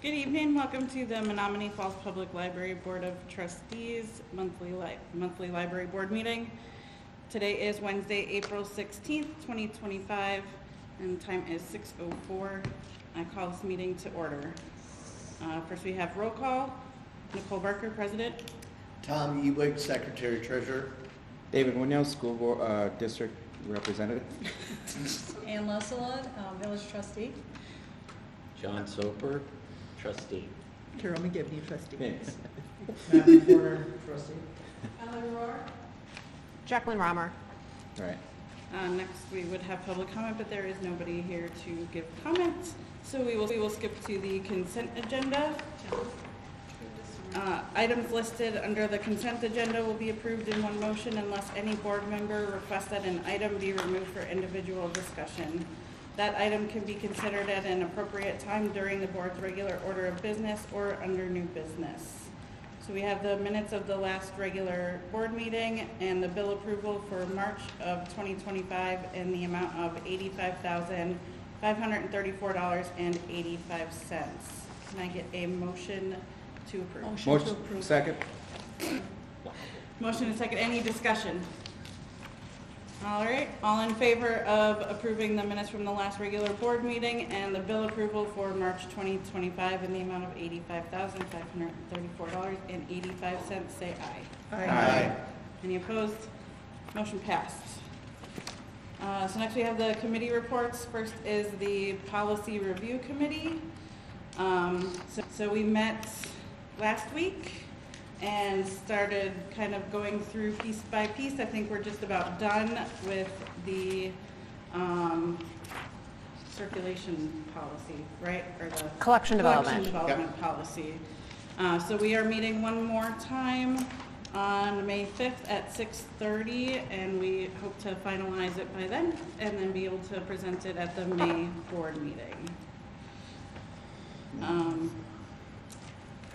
Good evening. Welcome to the Menomonee Falls Public Library Board of Trustees monthly library board meeting. Today is Wednesday, April 16th, 2025, and time is 6:04. I call this meeting to order. First, we have roll call. Nicole Barker, President. Tom Ewig, Secretary Treasurer. David Munoz, School Board District Representative. Ann Lessalot, Village Trustee. John Soper, Trustee. Carol McGibney, Trustee. Thanks. Matthew Porter, Trustee. Ellen Rohr. Jacqueline Romer. All right. Next, we would have public comment, but there is nobody here to give comments, so we will skip to the consent agenda. Items listed under the consent agenda will be approved in one motion unless any board member requests that an item be removed for individual discussion. That item can be considered at an appropriate time during the board's regular order of business or under new business. So we have the minutes of the last regular board meeting and the bill approval for March of 2025 in the amount of $85,534.85. Can I get a motion to approve? Motion to approve. Second. Motion and second. Any discussion? All right. All in favor of approving the minutes from the last regular board meeting and the bill approval for March 2025 in the amount of $85,534.85, say aye. Aye. Any opposed? Motion passed. So next we have the committee reports. First is the Policy Review Committee. So we met last week and started kind of going through piece by piece. I think we're just about done with the circulation policy, right? Or the Collection development. development policy. So we are meeting one more time on May 5th at 6:30, and we hope to finalize it by then and then be able to present it at the May board meeting.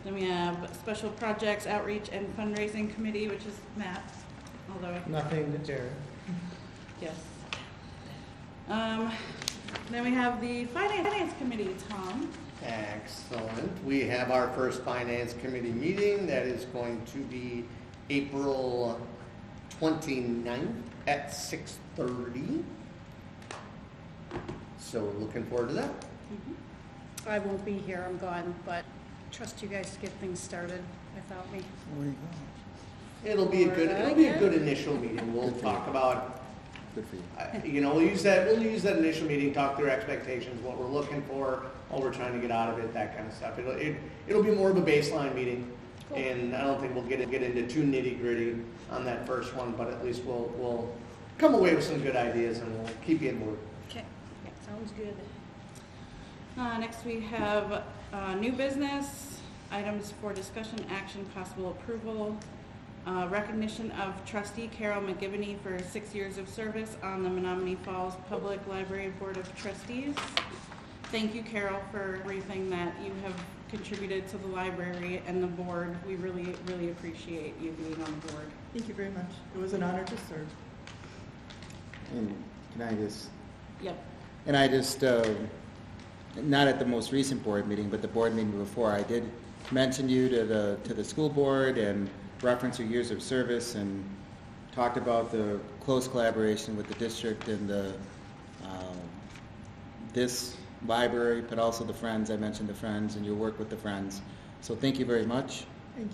Then we have Special Projects, Outreach, and Fundraising Committee, which is Matt, although Nothing to Jared. yes. Then we have the Finance Committee, Tom. Excellent. We have our first Finance Committee meeting. That is going to be April 29th at 6:30. So looking forward to that. I won't be here, I'm gone, but trust you guys to get things started without me. It'll be a good initial meeting. We'll talk about, Good for you. we'll use that initial meeting, talk through expectations, what we're looking for, what we're trying to get out of it, that kind of stuff. It'll be more of a baseline meeting, and I don't think we'll get into too nitty gritty on that first one, but at least we'll come away with some good ideas, and we'll keep you in mood. Okay, sounds good. Next we have new business, items for discussion, action, possible approval, recognition of trustee Carol McGibney for 6 years of service on the Menomonee Falls Public Library Board of Trustees. Thank you, Carol, for everything that you have contributed to the library and the board. We really, really appreciate you being on the board. Thank you very much. It was an honor to serve. And can I just? Yep. And I just, not at the most recent board meeting, but the board meeting before, I did mention you to the school board and reference your years of service and talked about the close collaboration with the district and this library, but also the Friends. I mentioned the Friends and your work with the Friends. So thank you very much. Thank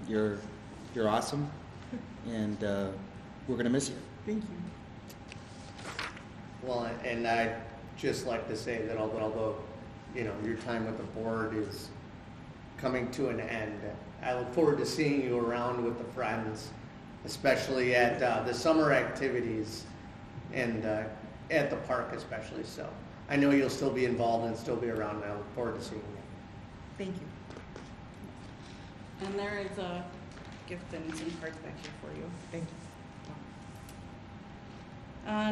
you. You're awesome, and we're gonna miss you. Thank you. Well, and I'd just like to say that although your time with the board is coming to an end, I look forward to seeing you around with the Friends, especially at the summer activities and at the park especially. So I know you'll still be involved and still be around, and I look forward to seeing you. Thank you. And there is a gift and some cards back here for you. Thank you.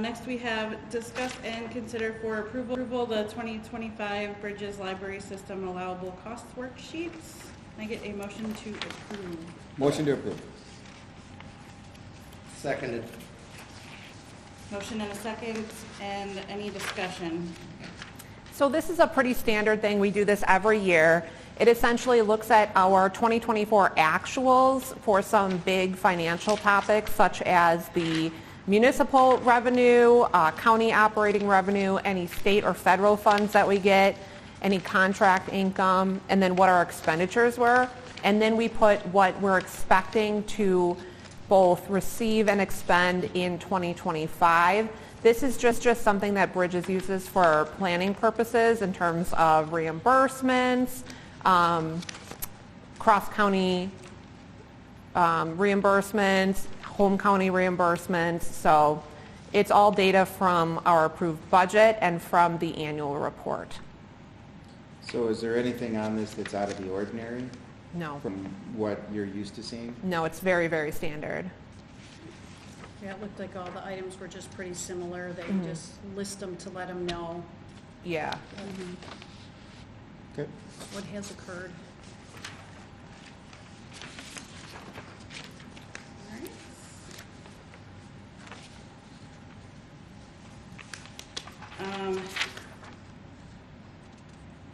Next we have discuss and consider for approval the 2025 Bridges Library System Allowable Cost Worksheets. Can I get a motion to approve? Motion to approve. Seconded. Motion and a second, and any discussion? So this is a pretty standard thing. We do this every year. It essentially looks at our 2024 actuals for some big financial topics such as the municipal revenue, county operating revenue, any state or federal funds that we get, any contract income, and then what our expenditures were. And then we put what we're expecting to both receive and expend in 2025. This is just something that Bridges uses for planning purposes in terms of reimbursements, cross-county reimbursements, home county reimbursements. So it's all data from our approved budget and from the annual report. So is there anything on this that's out of the ordinary No. from what you're used to seeing? No, it's very, very standard. Yeah, it looked like all the items were just pretty similar. They Mhm. just list them to let them know Yeah. Okay. what has occurred.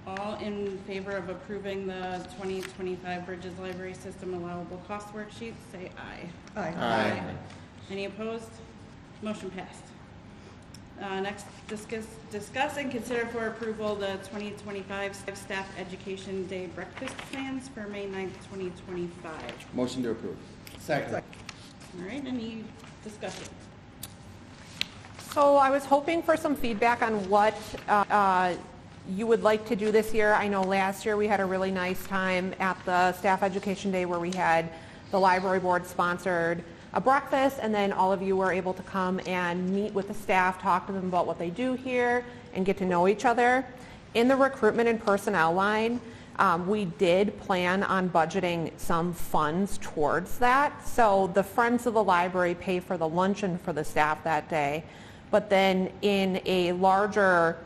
All in favor of approving the 2025 Bridges Library System allowable cost worksheets, say aye. Aye. Any opposed? Motion passed. Next, discuss and consider for approval the 2025 Staff Education Day breakfast plans for May 9th, 2025. Motion to approve. Second. All right, any discussion? So I was hoping for some feedback on what you would like to do this year. I know last year we had a really nice time at the Staff Education Day where we had the library board sponsored a breakfast, and then all of you were able to come and meet with the staff, talk to them about what they do here, and get to know each other. In the recruitment and personnel line, we did plan on budgeting some funds towards that. So the Friends of the Library pay for the luncheon for the staff that day. But then in a larger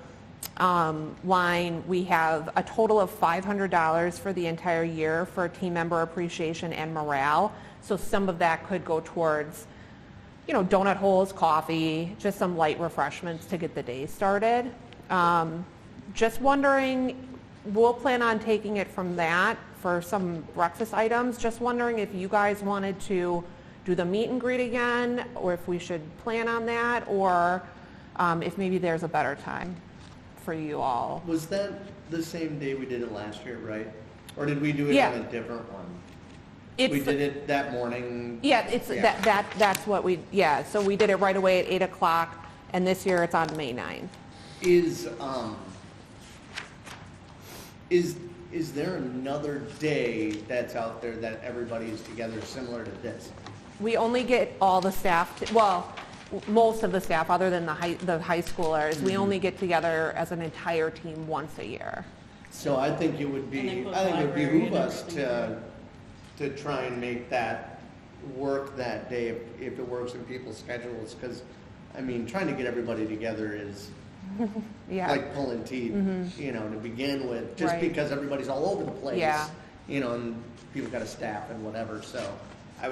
line, we have a total of $500 for the entire year for team member appreciation and morale. So some of that could go towards, donut holes, coffee, just some light refreshments to get the day started. Just wondering, we'll plan on taking it from that for some breakfast items. Just wondering if you guys wanted to do the meet and greet again, or if we should plan on that, or if maybe there's a better time for you all. Was that the same day we did it last year, right? Or did we do it Yeah. on a different one? It's We did it that morning? Yeah, it's that's what so we did it right away at 8 o'clock, and this year it's on May 9th. Is there another day that's out there that everybody is together similar to this? We only get all the staff, most of the staff, other than the high schoolers, we only get together as an entire team once a year. So I think it would And be, include I think it would library behoove and us everything. to try and make that work that day if it works in people's schedules, because, I mean, trying to get everybody together is Yeah. like pulling teeth, to begin with, just Right. because everybody's all over the place. Yeah. And people got a staff and whatever, so I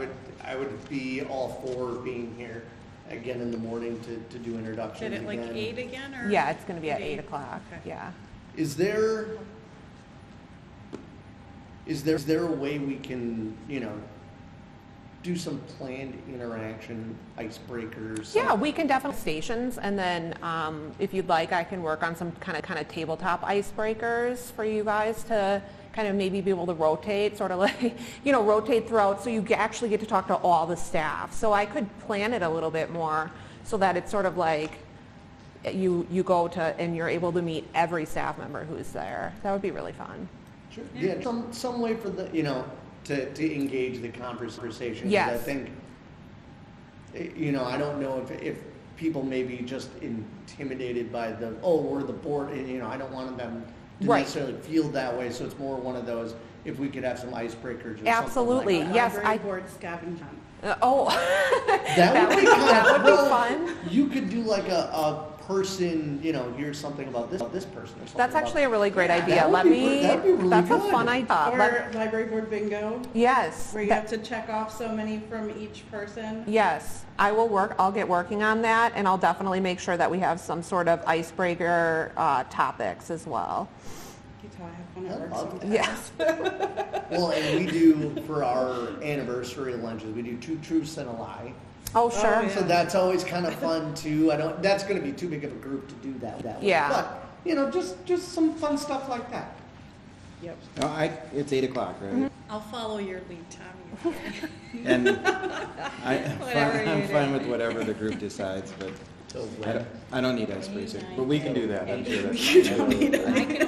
would be all for being here again in the morning to do introductions Did it like again. 8 again, or? Yeah, it's going to be at 8 o'clock. Okay. Yeah. Is there a way we can, do some planned interaction, icebreakers? Yeah, we can definitely stations, and then if you'd like, I can work on some kind of tabletop icebreakers for you guys to kind of maybe be able to rotate, sort of like, rotate throughout, so you actually get to talk to all the staff. So I could plan it a little bit more so that it's sort of like you go to and you're able to meet every staff member who's there. That would be really fun. Sure. Yeah, some way for the, to engage the conversation. 'Cause Yes. I think, I don't know if people may be just intimidated by we're the board, and, I don't want them to Right. necessarily feel that way, so it's more one of those, if we could have some icebreakers or Absolutely. something like Yes, Library I- board scavenge hunt. that. That That would be kind that of, would be well, fun. you could do like a person, here's something about this person or something. That's actually a really great idea. That would Let be me. that'd be really That's a good. fun idea. Or library board bingo, Yes. where you have to check off so many from each person. Yes, I'll get working on that, and I'll definitely make sure that we have some sort of icebreaker topics as well. you tell I have fun I at work love sometimes. Yes. Well, and we do, for our anniversary lunches, we do 2 truths and a lie. Oh, sure. yeah. So that's always kind of fun too. That's gonna be too big of a group to do that way. Yeah. But, just some fun stuff like that. Yep. No, it's 8 o'clock, right? I'll follow your lead, Tommy. And Whatever you I'm do. fine with whatever the group decides, but So I when? don't, I don't need ice freezing, but we can do that, I'm sure that's. I can only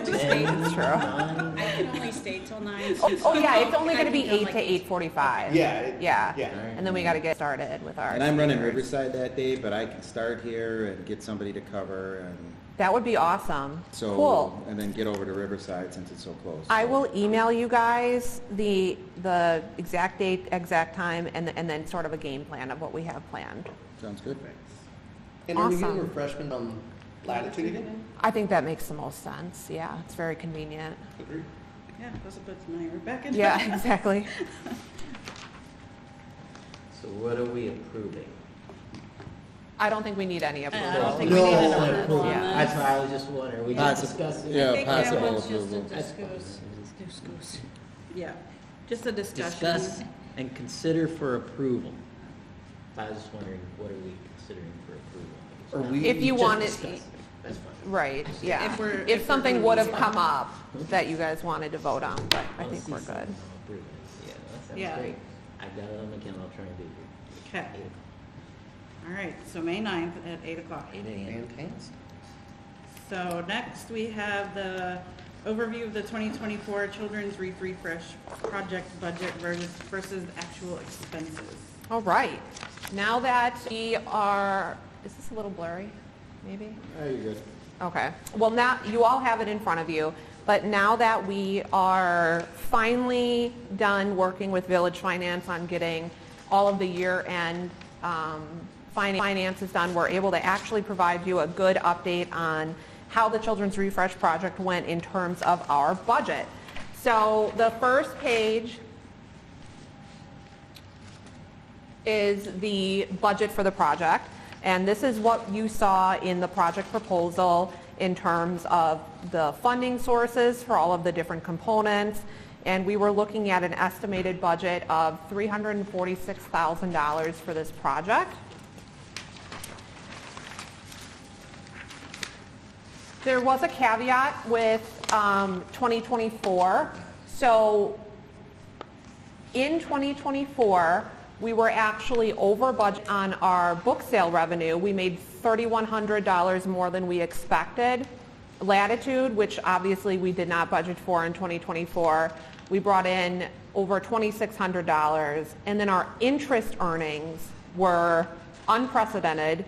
stay, True. I can only stay till 9. Oh, yeah, it's only gonna be I can 8 come to like 8:45. Yeah. Yeah. Yeah. And then we gotta get started with our. And I'm running speakers. Riverside that day, but I can start here and get somebody to cover and That would be awesome. so. Cool. And then get over to Riverside since it's so close. I so. will email you guys the exact date, exact time, and then sort of a game plan of what we have planned. Sounds good. And are we Awesome. getting refreshment on Latitude again? I think that makes the most sense. Yeah, it's very convenient. Agreed. Yeah, Elizabeth and I are back in. Yeah, exactly. So what are we approving? I don't think we need any I approval. don't think No. we need an approval on Yeah. this. That's why I was just wondering, we just Possible. discussed it. Yeah, I think possible that one's just a approval. discuss. Yeah, just a discussion. Discuss and consider for approval. I was just wondering, what are we considering for approval? Are we? If you Just want discuss it, That's fine. right, yeah. If we're If something doing would have these- come up that you guys wanted to vote on, but I I'll think see we're good. something, I'll approve it. Yeah, that sounds Yeah. great. I've got it on the calendar, I'll try and be here. Okay, all right, so May 9th at 8 o'clock. 8 a.m. Fantastic. So next, we have the overview of the 2024 Children's Reef Refresh Project budget versus actual expenses. All right. Now that we are, is this a little blurry, maybe? Oh, you're good. Okay. Well, now, you all have it in front of you, but now that we are finally done working with Village Finance on getting all of the year-end finances done, we're able to actually provide you a good update on how the Children's Refresh Project went in terms of our budget. So the first page is the budget for the project, and this is what you saw in the project proposal in terms of the funding sources for all of the different components, and we were looking at an estimated budget of $346,000 for this project. There was a caveat with 2024. So in 2024, we were actually over budget on our book sale revenue. We made $3,100 more than we expected. Latitude, which obviously we did not budget for in 2024, we brought in over $2,600. And then our interest earnings were unprecedented.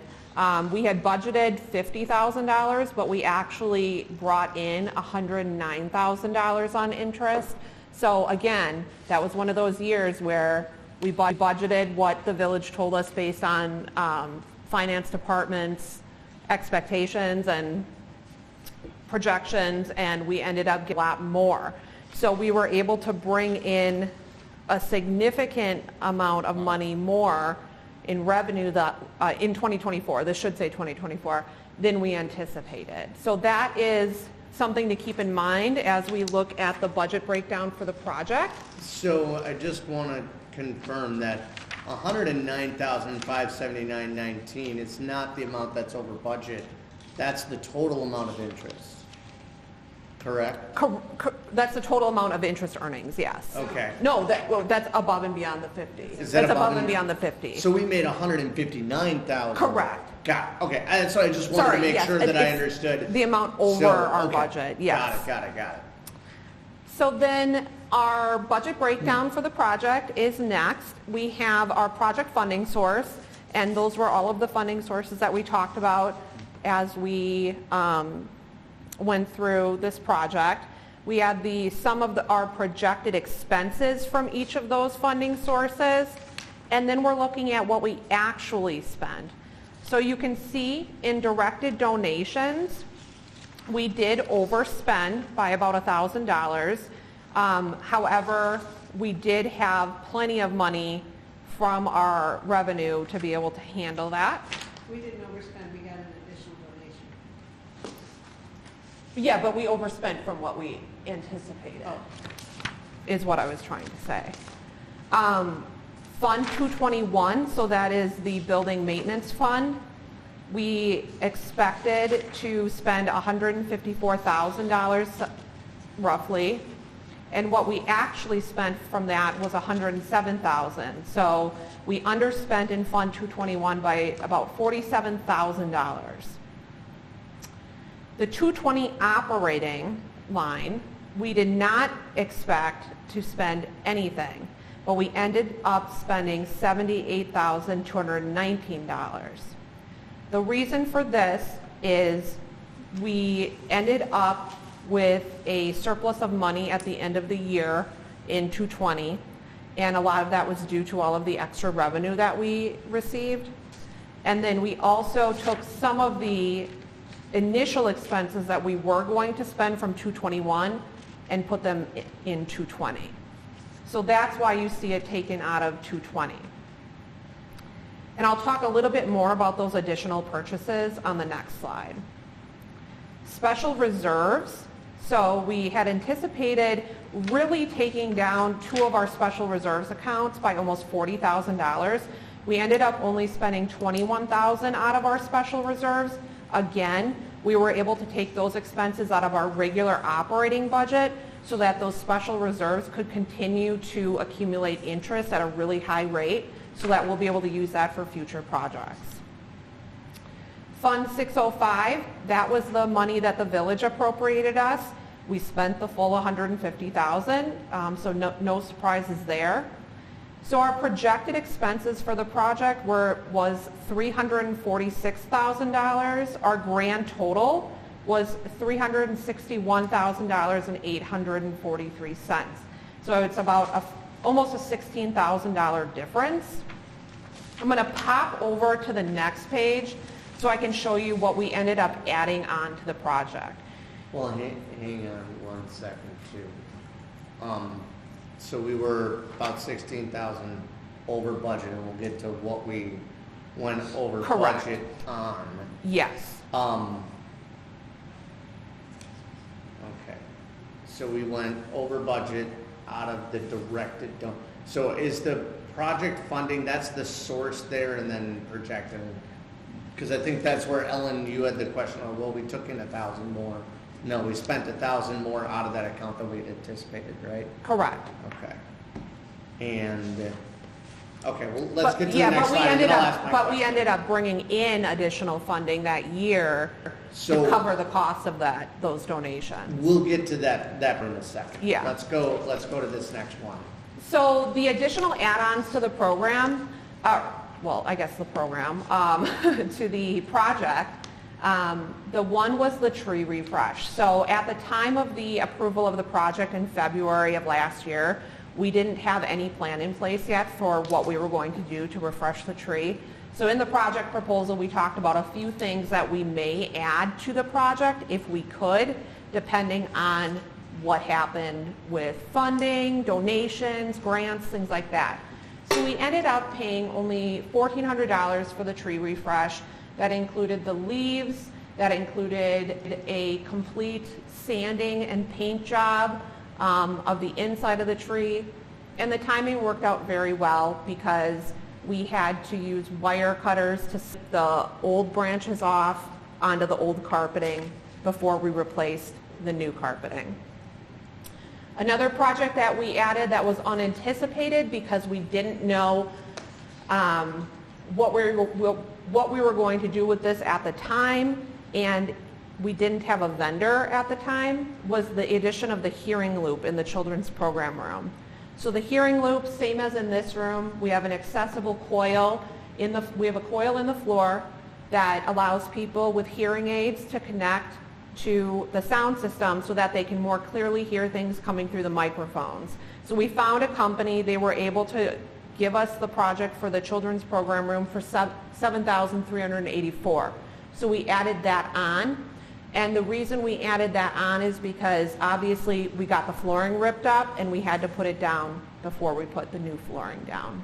We had budgeted $50,000, but we actually brought in $109,000 on interest. So again, that was one of those years where we budgeted what the village told us based on finance department's expectations and projections, and we ended up getting a lot more. So we were able to bring in a significant amount of money more in revenue that in 2024, this should say 2024, than we anticipated. So that is something to keep in mind as we look at the budget breakdown for the project. So I just want to confirm that 109,579.19 is not the amount that's over budget. That's the total amount of interest. Correct? That's the total amount of interest earnings, yes. Okay. No, that's above and beyond the 50. Is that That's above above and and- beyond the 50. So we made 159,000. Correct. Got it. Okay. So I just wanted Sorry, to make yes, sure that I it's understood. the amount over So, our okay. budget, yes. Got it. So then our budget breakdown for the project is next. We have our project funding source, and those were all of the funding sources that we talked about as we went through this project. We had the sum of our projected expenses from each of those funding sources, and then we're looking at what we actually spend. So you can see in directed donations, we did overspend by about $1,000. However, we did have plenty of money from our revenue to be able to handle that. We didn't overspend, we got an additional donation. Yeah, but we overspent from what we anticipated, is what I was trying to say. Fund 221, so that is the building maintenance fund. We expected to spend $154,000 roughly, and what we actually spent from that was $107,000. So we underspent in Fund 221 by about $47,000. The 220 operating line, we did not expect to spend anything, but we ended up spending $78,219. The reason for this is we ended up with a surplus of money at the end of the year in 220, and a lot of that was due to all of the extra revenue that we received. And then we also took some of the initial expenses that we were going to spend from 221 and put them in 220. So that's why you see it taken out of 220. And I'll talk a little bit more about those additional purchases on the next slide. Special reserves. So we had anticipated really taking down two of our special reserves accounts by almost $40,000. We ended up only spending $21,000 out of our special reserves. Again, we were able to take those expenses out of our regular operating budget so that those special reserves could continue to accumulate interest at a really high rate, so that we'll be able to use that for future projects. Fund 605, that was the money that the village appropriated us. We spent the full $150,000, so no surprises there. So our projected expenses for the project was $346,000. Our grand total was $361,843. So it's about almost a $16,000 difference. I'm going to pop over to the next page so I can show you what we ended up adding on to the project. Well, hang on one second too. So we were about 16,000 over budget, and we'll get to what we went over Correct. budget on. Yes. Okay. So we went over budget out of the directed donation. So is the project funding, that's the source there, and then projected? Because I think that's where, Ellen, you had the question of, well, we took in 1,000 more. No, we spent 1,000 more out of that account than we had anticipated, right? Correct. Okay. And, okay, well, let's get to the Yeah, next slide, and then I'll ask my but we question. ended up bringing in additional funding that year So- to cover the cost of those donations. We'll get to that in a second. Yeah. Let's go to this next one. So the additional add-ons to the program, well, I guess the program, to the project, the one was the tree refresh. So at the time of the approval of the project in February of last year, we didn't have any plan in place yet for what we were going to do to refresh the tree. So in the project proposal, we talked about a few things that we may add to the project if we could, depending on what happened with funding, donations, grants, things like that. So we ended up paying only $1,400 for the tree refresh. That included the leaves, that included a complete sanding and paint job of the inside of the tree. And the timing worked out very well because we had to use wire cutters to snip the old branches off onto the old carpeting before we replaced the new carpeting. Another project that we added that was unanticipated because we didn't know what we were going to do with this at the time, and we didn't have a vendor at the time, was the addition of the hearing loop in the children's program room. So the hearing loop, same as in this room, we have an accessible coil we have a coil in the floor that allows people with hearing aids to connect to the sound system so that they can more clearly hear things coming through the microphones. So we found a company, they were able to give us the project for the children's program room for $7,384. So we added that on, and the reason we added that on is because obviously we got the flooring ripped up and we had to put it down before we put the new flooring down.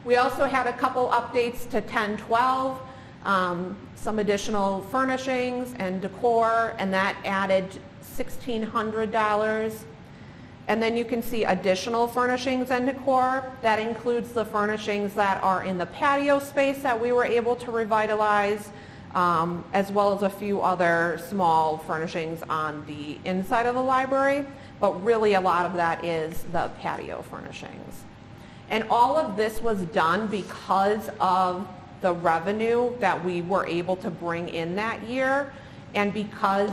We also had a couple updates to 1012. some additional furnishings and decor, and that added $1,600. And then you can see additional furnishings and decor. That includes the furnishings that are in the patio space that we were able to revitalize, as well as a few other small furnishings on the inside of the library. But really a lot of that is the patio furnishings. And all of this was done because of the revenue that we were able to bring in that year, and because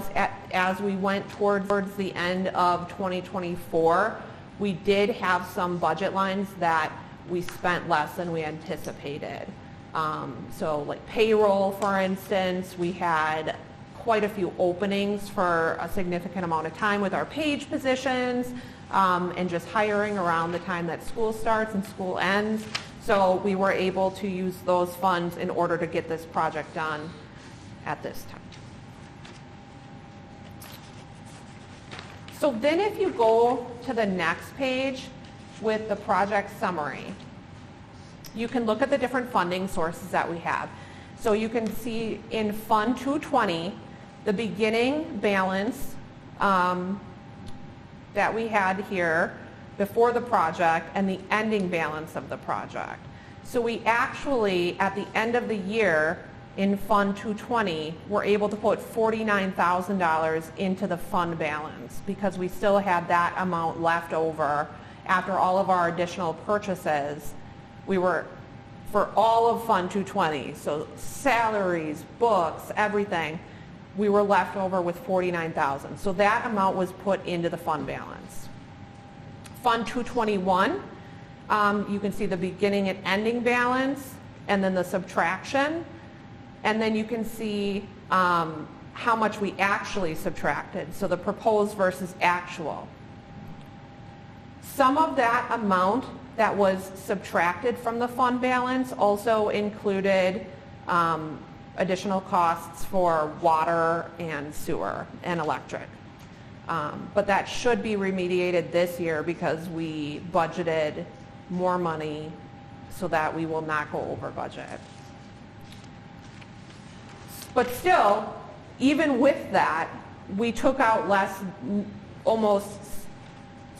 as we went towards the end of 2024, we did have some budget lines that we spent less than we anticipated. So like payroll, for instance, we had quite a few openings for a significant amount of time with our page positions, and just hiring around the time that school starts and school ends. So we were able to use those funds in order to get this project done at this time. So then if you go to the next page with the project summary, you can look at the different funding sources that we have. So you can see in Fund 220, the beginning balance that we had here before the project and the ending balance of the project. So we actually, at the end of the year, in Fund 220, were able to put $49,000 into the fund balance because we still had that amount left over after all of our additional purchases. We were, for all of Fund 220, so salaries, books, everything, we were left over with $49,000. So that amount was put into the fund balance. Fund 221, you can see the beginning and ending balance and then the subtraction. And then you can see how much we actually subtracted, so the proposed versus actual. Some of that amount that was subtracted from the fund balance also included additional costs for water and sewer and electric. But that should be remediated this year because we budgeted more money so that we will not go over budget. But still, even with that, we took out almost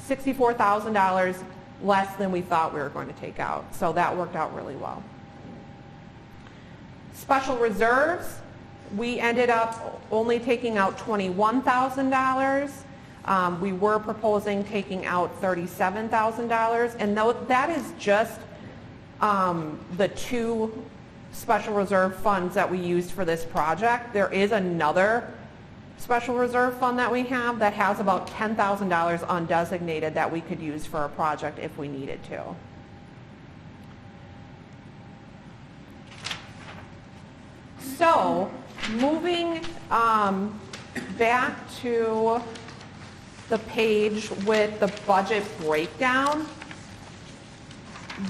$64,000 less than we thought we were going to take out. So that worked out really well. Special reserves, we ended up only taking out $21,000. We were proposing taking out $37,000, and that is just the two special reserve funds that we used for this project. There is another special reserve fund that we have that has about $10,000 undesignated that we could use for a project if we needed to. So, moving back to the page with the budget breakdown,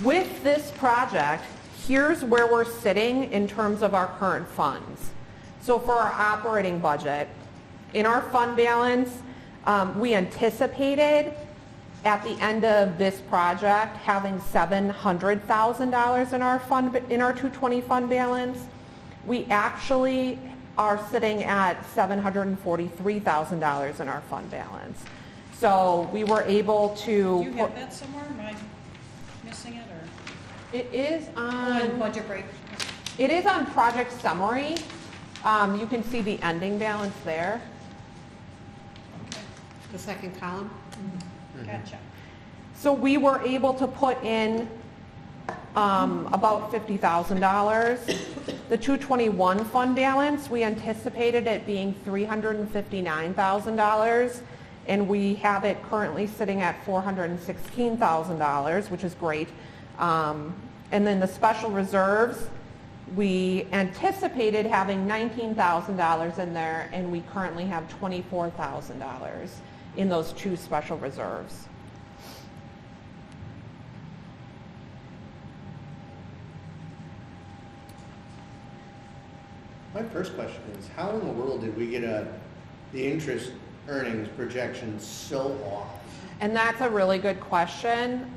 with this project, here's where we're sitting in terms of our current funds. So for our operating budget, in our fund balance, we anticipated at the end of this project having $700,000 in our 220 fund balance. We actually are sitting at $743,000 in our fund balance. So we were able to. Do you have that somewhere? Am I missing it, or? It is on Budget break. It is on project summary. You can see the ending balance there. The second column? Gotcha. So we were able to put in about $50,000. The 221 fund balance, we anticipated it being $359,000, and we have it currently sitting at $416,000, which is great. And then the special reserves, we anticipated having $19,000 in there, and we currently have $24,000 in those two special reserves. My first question is, how in the world did we get the interest earnings projection so off? And that's a really good question.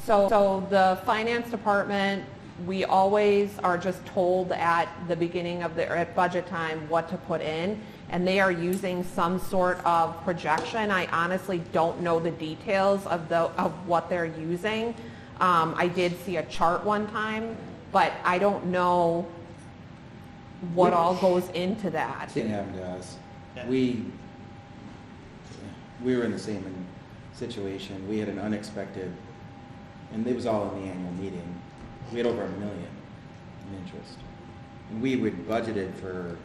So the finance department we always are just told at the beginning of or at budget time what to put in, and they are using some sort of projection. I honestly don't know the details of what they're using. I did see a chart one time, but I don't know what all goes into that. It didn't happen to us. Yeah. We were in the same situation. We had an unexpected, and it was all in the annual meeting. We had over $1 million in interest. And we would budgeted for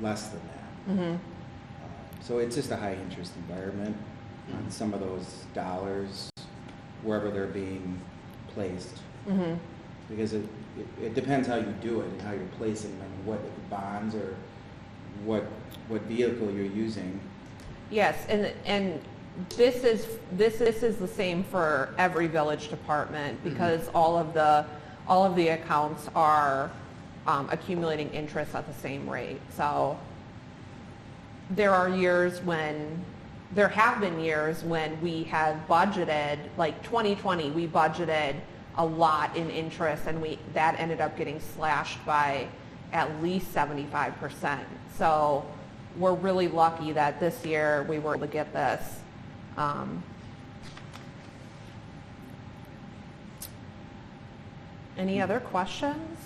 less than that. Mm-hmm. So it's just a high interest environment on some of those dollars, wherever they're being placed. Mm-hmm. Because it depends how you do it and how you're placing them, what bonds or what vehicle you're using. Yes, and this is the same for every village department, because all of the accounts are accumulating interest at the same rate. So there have been years when we have budgeted, like 2020, we budgeted a lot in interest, and that ended up getting slashed by at least 75%. So we're really lucky that this year we were able to get this. Any other questions?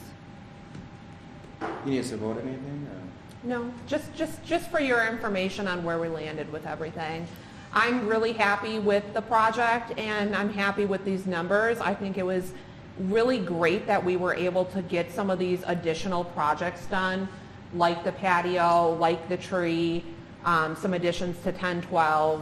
You need us to vote on anything? Or? No, just for your information on where we landed with everything. I'm really happy with the project, and I'm happy with these numbers. I think it was really great that we were able to get some of these additional projects done, like the patio, like the tree, some additions to 10-12.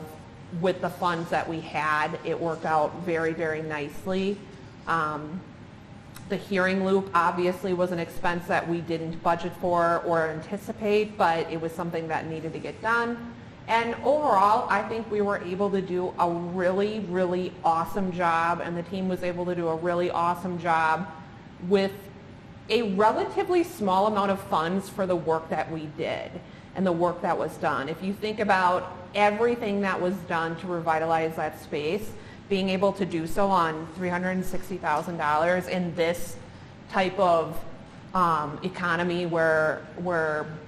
With the funds that we had, it worked out very, very nicely. The hearing loop obviously was an expense that we didn't budget for or anticipate, but it was something that needed to get done. And overall, I think we were able to do a really, really awesome job, and the team was able to do a really awesome job with a relatively small amount of funds for the work that we did and the work that was done. If you think about everything that was done to revitalize that space, being able to do so on $360,000 in this type of economy where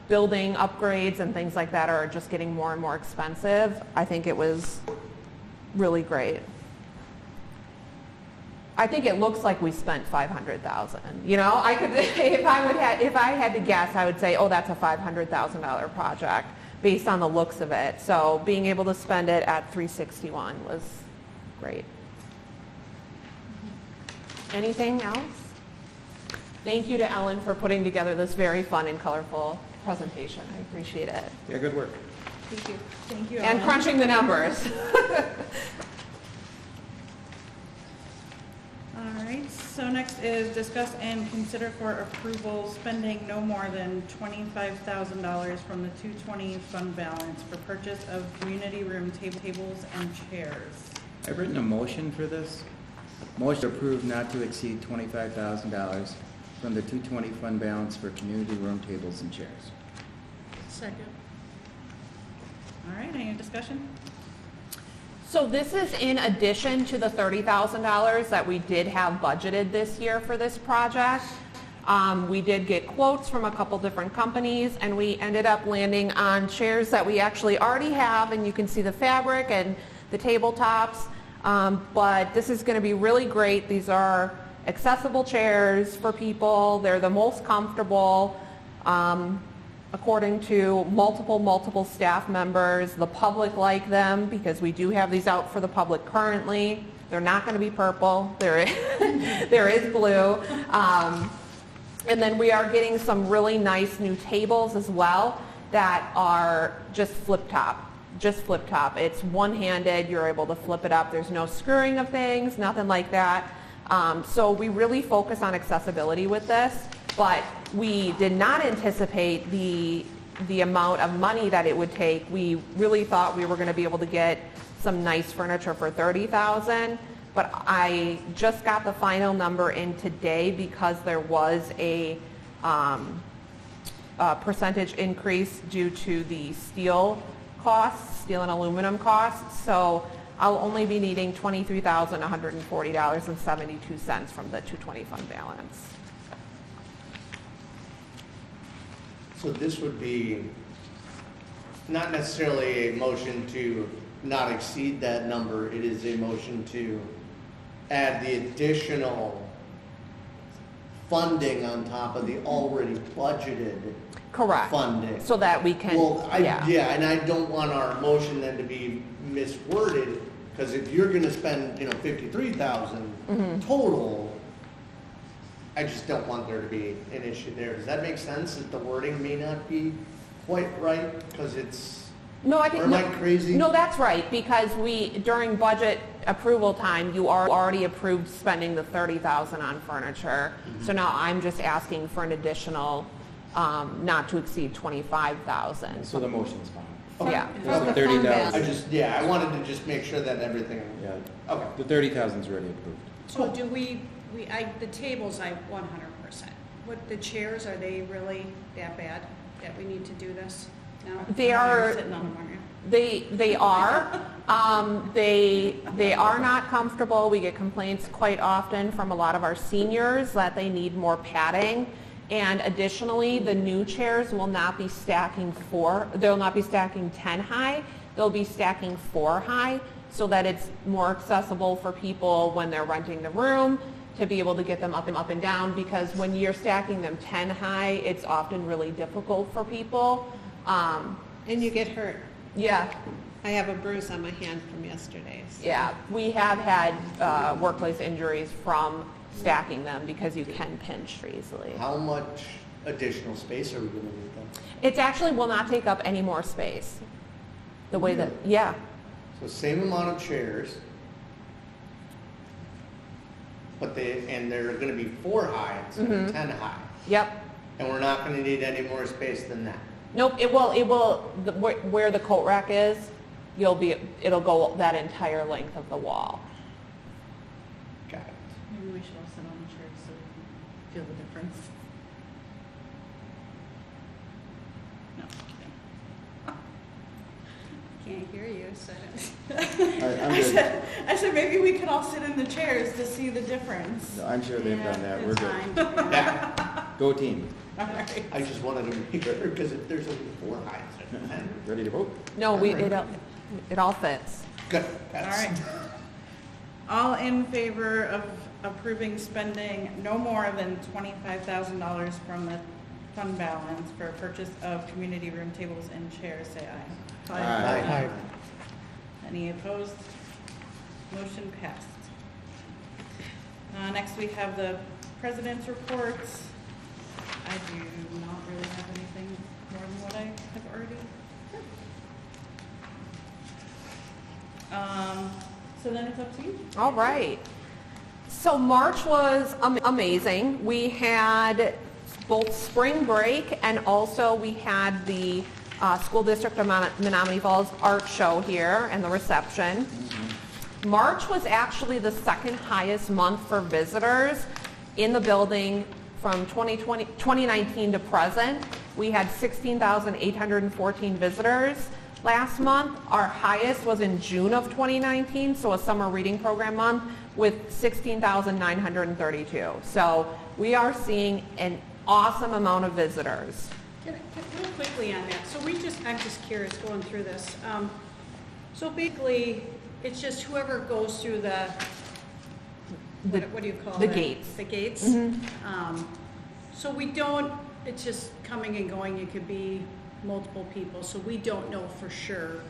building upgrades and things like that are just getting more and more expensive, I think it was really great. I think it looks like we spent $500,000. You know, I could, if I had to guess, I would say, oh, that's a $500,000 project based on the looks of it. So being able to spend it at 361 was great. Anything else? Thank you to Ellen for putting together this very fun and colorful presentation. I appreciate it. Yeah, good work. Thank you. Thank you, And Ellen. crunching the numbers. All right, so next is discuss and consider for approval spending no more than $25,000 from the 220 fund balance for purchase of community room tables and chairs. I've written a motion for this. Motion to approve not to exceed $25,000 from the 220 fund balance for community room tables and chairs. Second. All right, any discussion? So this is in addition to the $30,000 that we did have budgeted this year for this project. We did get quotes from a couple different companies, and we ended up landing on chairs that we actually already have, and you can see the fabric and the tabletops. But this is going to be really great. These are accessible chairs for people. They're the most comfortable. According to multiple staff members, the public like them because we do have these out for the public currently. They're not going to be purple. There is blue. And then we are getting some really nice new tables as well that are just flip top. It's one-handed. You're able to flip it up. There's no screwing of things, nothing like that. So we really focus on accessibility with this. But we did not anticipate the amount of money that it would take. We really thought we were going to be able to get some nice furniture for $30,000, but I just got the final number in today because there was a percentage increase due to the steel and aluminum costs. So I'll only be needing $23,140.72 from the 220 fund balance. So this would be not necessarily a motion to not exceed that number, it is a motion to add the additional funding on top of the already budgeted Correct. funding. So that we can, Well, yeah. yeah, and I don't want our motion then to be misworded, because if you're gonna spend, 53,000 Mm-hmm. total, I just don't want there to be an issue there. Does that make sense, that the wording may not be quite right, because it's, No, I think. or am I crazy? No, that's right, because during budget approval time, you already approved spending the 30,000 on furniture. Mm-hmm. So now I'm just asking for an additional, not to exceed 25,000. So the motion's fine. Yeah. Well, the From the fund 30,000. I wanted to just make sure that everything, Yeah, okay. the 30,000's already approved. So do the tables, I 100%. What, the chairs, are they really that bad that we need to do this now? They You're are, sitting on them, aren't you? they are, they are not comfortable. We get complaints quite often from a lot of our seniors that they need more padding. And additionally, the new chairs will not be stacking they'll not be stacking 10 high, they'll be stacking 4 high, so that it's more accessible for people when they're renting the room to be able to get them up and down, because when you're stacking them 10 high, it's often really difficult for people. And you get hurt. Yeah, I have a bruise on my hand from yesterday. So. yeah, we have had workplace injuries from stacking them because you can pinch easily. How much additional space are we gonna need then? It actually will not take up any more space. The way that, yeah, So same amount of chairs, but they're gonna be 4 high instead of 10 high. yep. And we're not gonna need any more space than that. Nope, where the coat rack is, it'll go that entire length of the wall. Got it. Maybe we should all sit on the chairs so we can feel the difference. No, kidding. Can't hear you, so. I'm good. I said maybe we could all sit in the chairs to see the difference. No, I'm sure they've done that. We're It's good. fine. Yeah, Go team. All right. I just wanted to make sure, because if there's only 4 high instead of 10. Ready to vote? No, it all fits. Good. All That's- right. All in favor of approving spending no more than $25,000 from the fund balance for purchase of community room tables and chairs, say aye. Aye. Any opposed? Motion passed. Next we have the president's reports. I do not really have anything more than what I have already. So then it's up to you. All right. So March was amazing. We had both spring break and also we had the School District of Menomonee Falls Art Show here and the reception. March was actually the second highest month for visitors in the building from 2019 to present. We had 16,814 visitors last month. Our highest was in June of 2019, so a summer reading program month, with 16,932. So we are seeing an awesome amount of visitors. Real quickly on that, so I'm just curious going through this. So basically, it's just whoever goes through what do you call the it? gates. The gates? So it's just coming and going, it could be multiple people, so we don't know for sure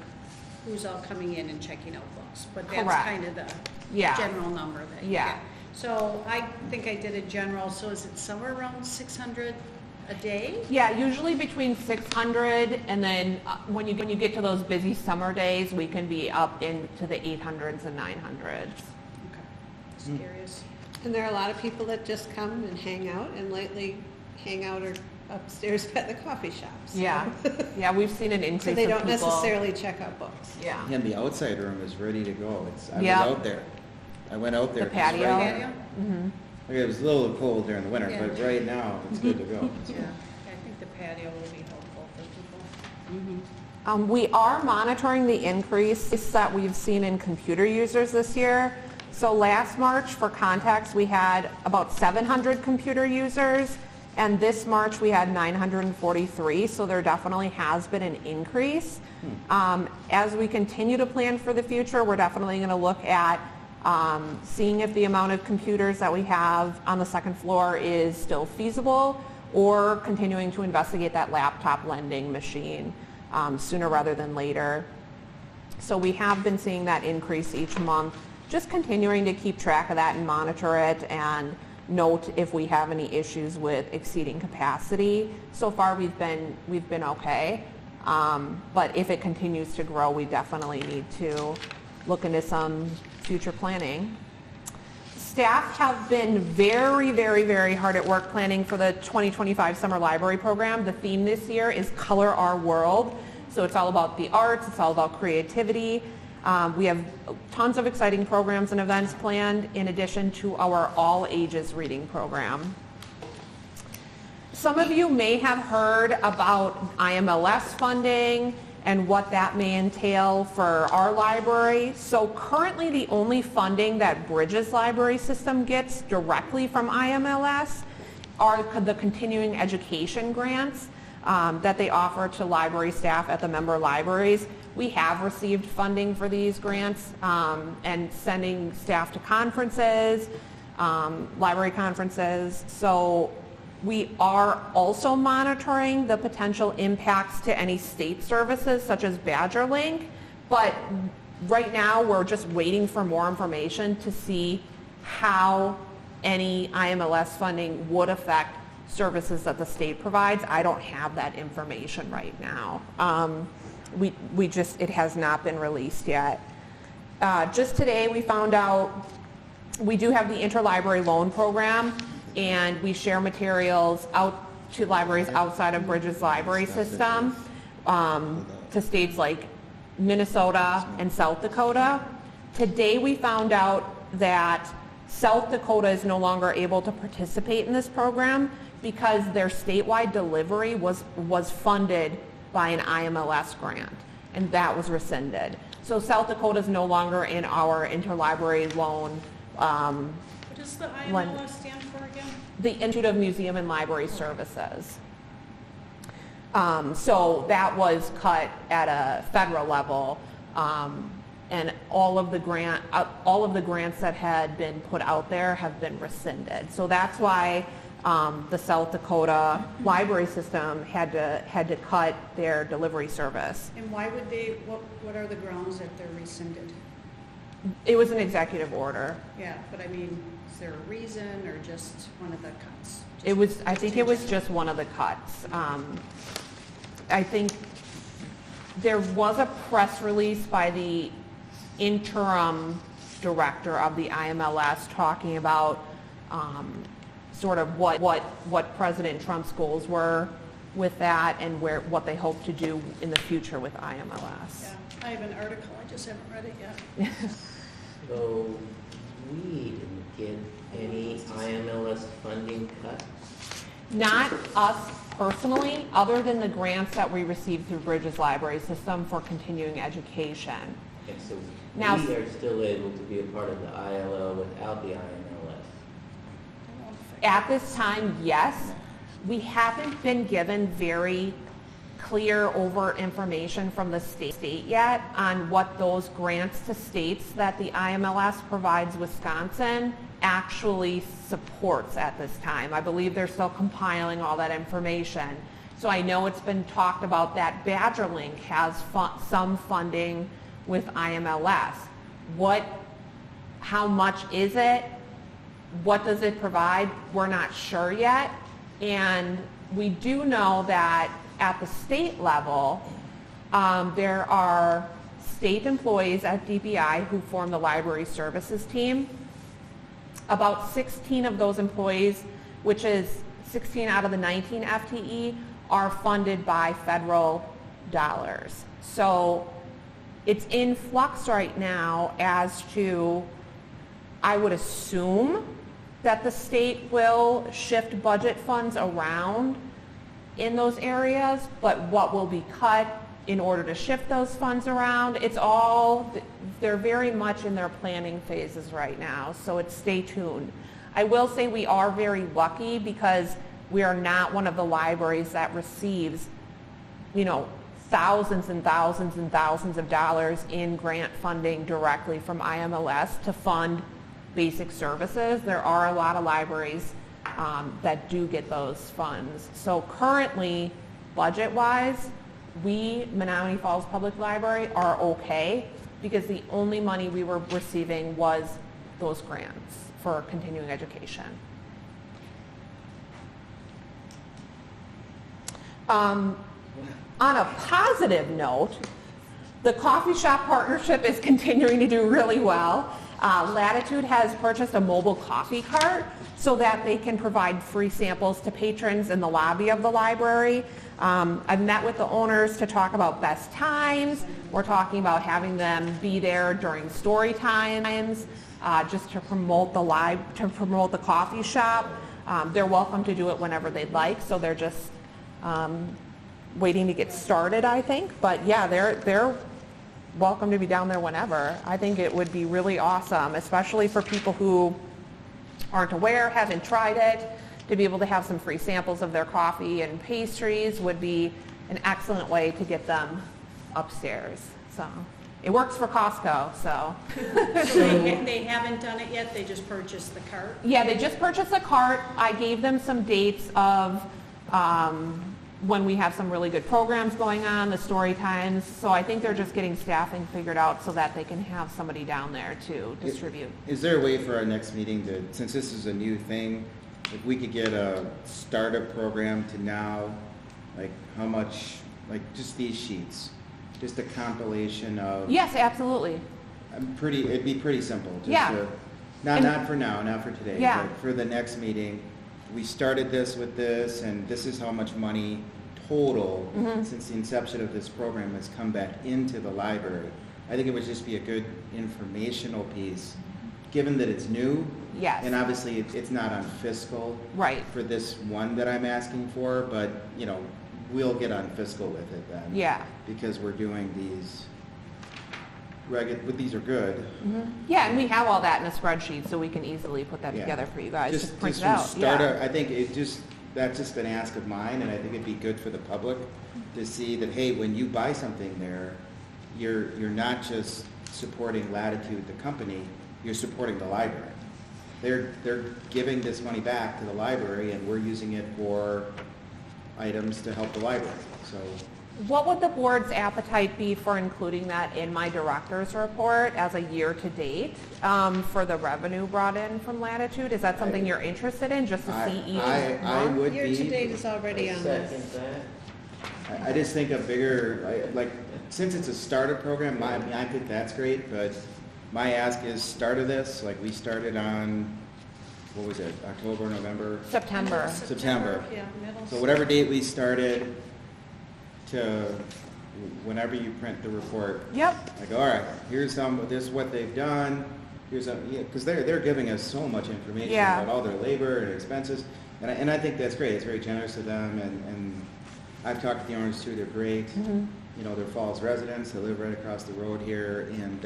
who's all coming in and checking out books, but that's Correct. kind of the Yeah. general number that you Yeah. get. So I think I did a general, so is it somewhere around 600 a day? Yeah, usually between 600, and then when you get to those busy summer days, we can be up into the 800s and 900s. Okay, just curious. And there are a lot of people that just come and hang out, and lately hang out or upstairs at the coffee shops. Yeah, yeah, we've seen an increase So of they people. don't necessarily check out books. Yeah, And the outside room is ready to go. I was Yeah. out there. I went out there. The patio. Patio? It was a little cold during the winter, Yeah. but right now it's good to go. Yeah, I think the patio will be helpful for people. We are monitoring the increase that we've seen in computer users this year. So last March, for context, we had about 700 computer users, and this March we had 943, so there definitely has been an increase. As we continue to plan for the future, we're definitely going to look at seeing if the amount of computers that we have on the second floor is still feasible, or continuing to investigate that laptop lending machine sooner rather than later. So we have been seeing that increase each month, just continuing to keep track of that and monitor it and note if we have any issues with exceeding capacity. So far we've been okay, but if it continues to grow, we definitely need to look into some future planning. Staff have been very, very, very hard at work planning for the 2025 Summer Library Program. The theme this year is Color Our World. So it's all about the arts, it's all about creativity. We have tons of exciting programs and events planned in addition to our all ages reading program. Some of you may have heard about IMLS funding and what that may entail for our library. So currently the only funding that Bridges library system gets directly from IMLS are the continuing education grants that they offer to library staff at the member libraries. We have received funding for these grants and sending staff to conferences, library conferences. So we are also monitoring the potential impacts to any state services such as BadgerLink, but right now we're just waiting for more information to see how any IMLS funding would affect services that the state provides. I don't have that information right now. It has not been released yet. Just today we found out we do have the interlibrary loan program, and we share materials out to libraries outside of Bridges library system to states like Minnesota and South Dakota. Today we found out that South Dakota is no longer able to participate in this program because their statewide delivery was funded by an IMLS grant, and that was rescinded. So South Dakota is no longer in our interlibrary loan. What does the IMLS stand for again? The Institute of Museum and Library Services. So that was cut at a federal level, and all of the grants that had been put out there have been rescinded. So that's why the South Dakota library system had to cut their delivery service. And why would they, what are the grounds that they're rescinded? It was an executive order. Yeah, but I mean, is there a reason or just one of the cuts? I think it was just one of the cuts. I think there was a press release by the interim director of the IMLS talking about sort of what President Trump's goals were with that and what they hope to do in the future with IMLS. Yeah, I have an article, I just haven't read it yet. So we didn't get any IMLS funding cut? Not us personally, other than the grants that we received through Bridges library system for continuing education. And so Now- we are still able to be a part of the ILO without the IMLS? At this time, yes. We haven't been given very clear, overt information from the state yet on what those grants to states that the IMLS provides Wisconsin actually supports at this time. I believe they're still compiling all that information. So I know it's been talked about that BadgerLink has some funding with IMLS. How much is it? What does it provide? We're not sure yet. And we do know that at the state level, there are state employees at DPI who form the library services team. About 16 of those employees, which is 16 out of the 19 FTE, are funded by federal dollars. So it's in flux right now as to, I would assume that the state will shift budget funds around in those areas, but what will be cut, in order to shift those funds around. It's all, they're very much in their planning phases right now, so it's stay tuned. I will say we are very lucky because we are not one of the libraries that receives, you know, thousands and thousands and thousands of dollars in grant funding directly from IMLS to fund basic services. There are a lot of libraries that do get those funds. So currently, budget-wise, we, Menomonee Falls Public Library, are okay because the only money we were receiving was those grants for continuing education. On a positive note, the coffee shop partnership is continuing to do really well. Latitude has purchased a mobile coffee cart so that they can provide free samples to patrons in the lobby of the library. I've met with the owners to talk about best times. We're talking about having them be there during story times, just to promote the coffee shop. They're welcome to do it whenever they'd like, so they're just waiting to get started, I think. But yeah, they're welcome to be down there whenever. I think it would be really awesome, especially for people who aren't aware, haven't tried it. To be able to have some free samples of their coffee and pastries would be an excellent way to get them upstairs. So it works for Costco, so. So they haven't done it yet, they just purchased the cart? Yeah, they just purchased the cart. I gave them some dates of when we have some really good programs going on, the story times. So I think they're just getting staffing figured out so that they can have somebody down there to distribute. Is there a way for our next meeting to, since this is a new thing, if we could get a startup program to now, like how much, like just these sheets, just a compilation of. Yes, absolutely. It'd be pretty simple. Just Yeah. Not for now, not for today, Yeah. but for the next meeting. We started this with this, and this is how much money total since the inception of this program has come back into the library. I think it would just be a good informational piece, given that it's new. Yes. And obviously, it's not on fiscal. Right. For this one that I'm asking for, but, you know, we'll get on fiscal with it then. Yeah. Because we're doing these, but these are good. Yeah, and we have all that in a spreadsheet, so we can easily put that Yeah. together for you guys. Just print it from out. startup, Yeah. I think that's just an ask of mine, and I think it'd be good for the public to see that, hey, when you buy something there, you're not just supporting Latitude, the company, you're supporting the library. They're giving this money back to the library, and we're using it for items to help the library. So What would the board's appetite be for including that in my director's report as a year-to-date for the revenue brought in from Latitude? Is that something you're interested in, just to see each I month? would be. Year-to-date is already on this. Second that. I just think a bigger, like, since it's a startup program, I think that's great, but my ask is start of this, like we started on, what was it, October, November? September. September. Yeah, middle. So whatever date we started to whenever you print the report, Yep. like, all right, this is what they've done, because they're giving us so much information Yeah. about all their labor and expenses, and I think that's great. It's very generous of them, and I've talked to the owners too. They're great. You know, they're Falls residents. They live right across the road here, and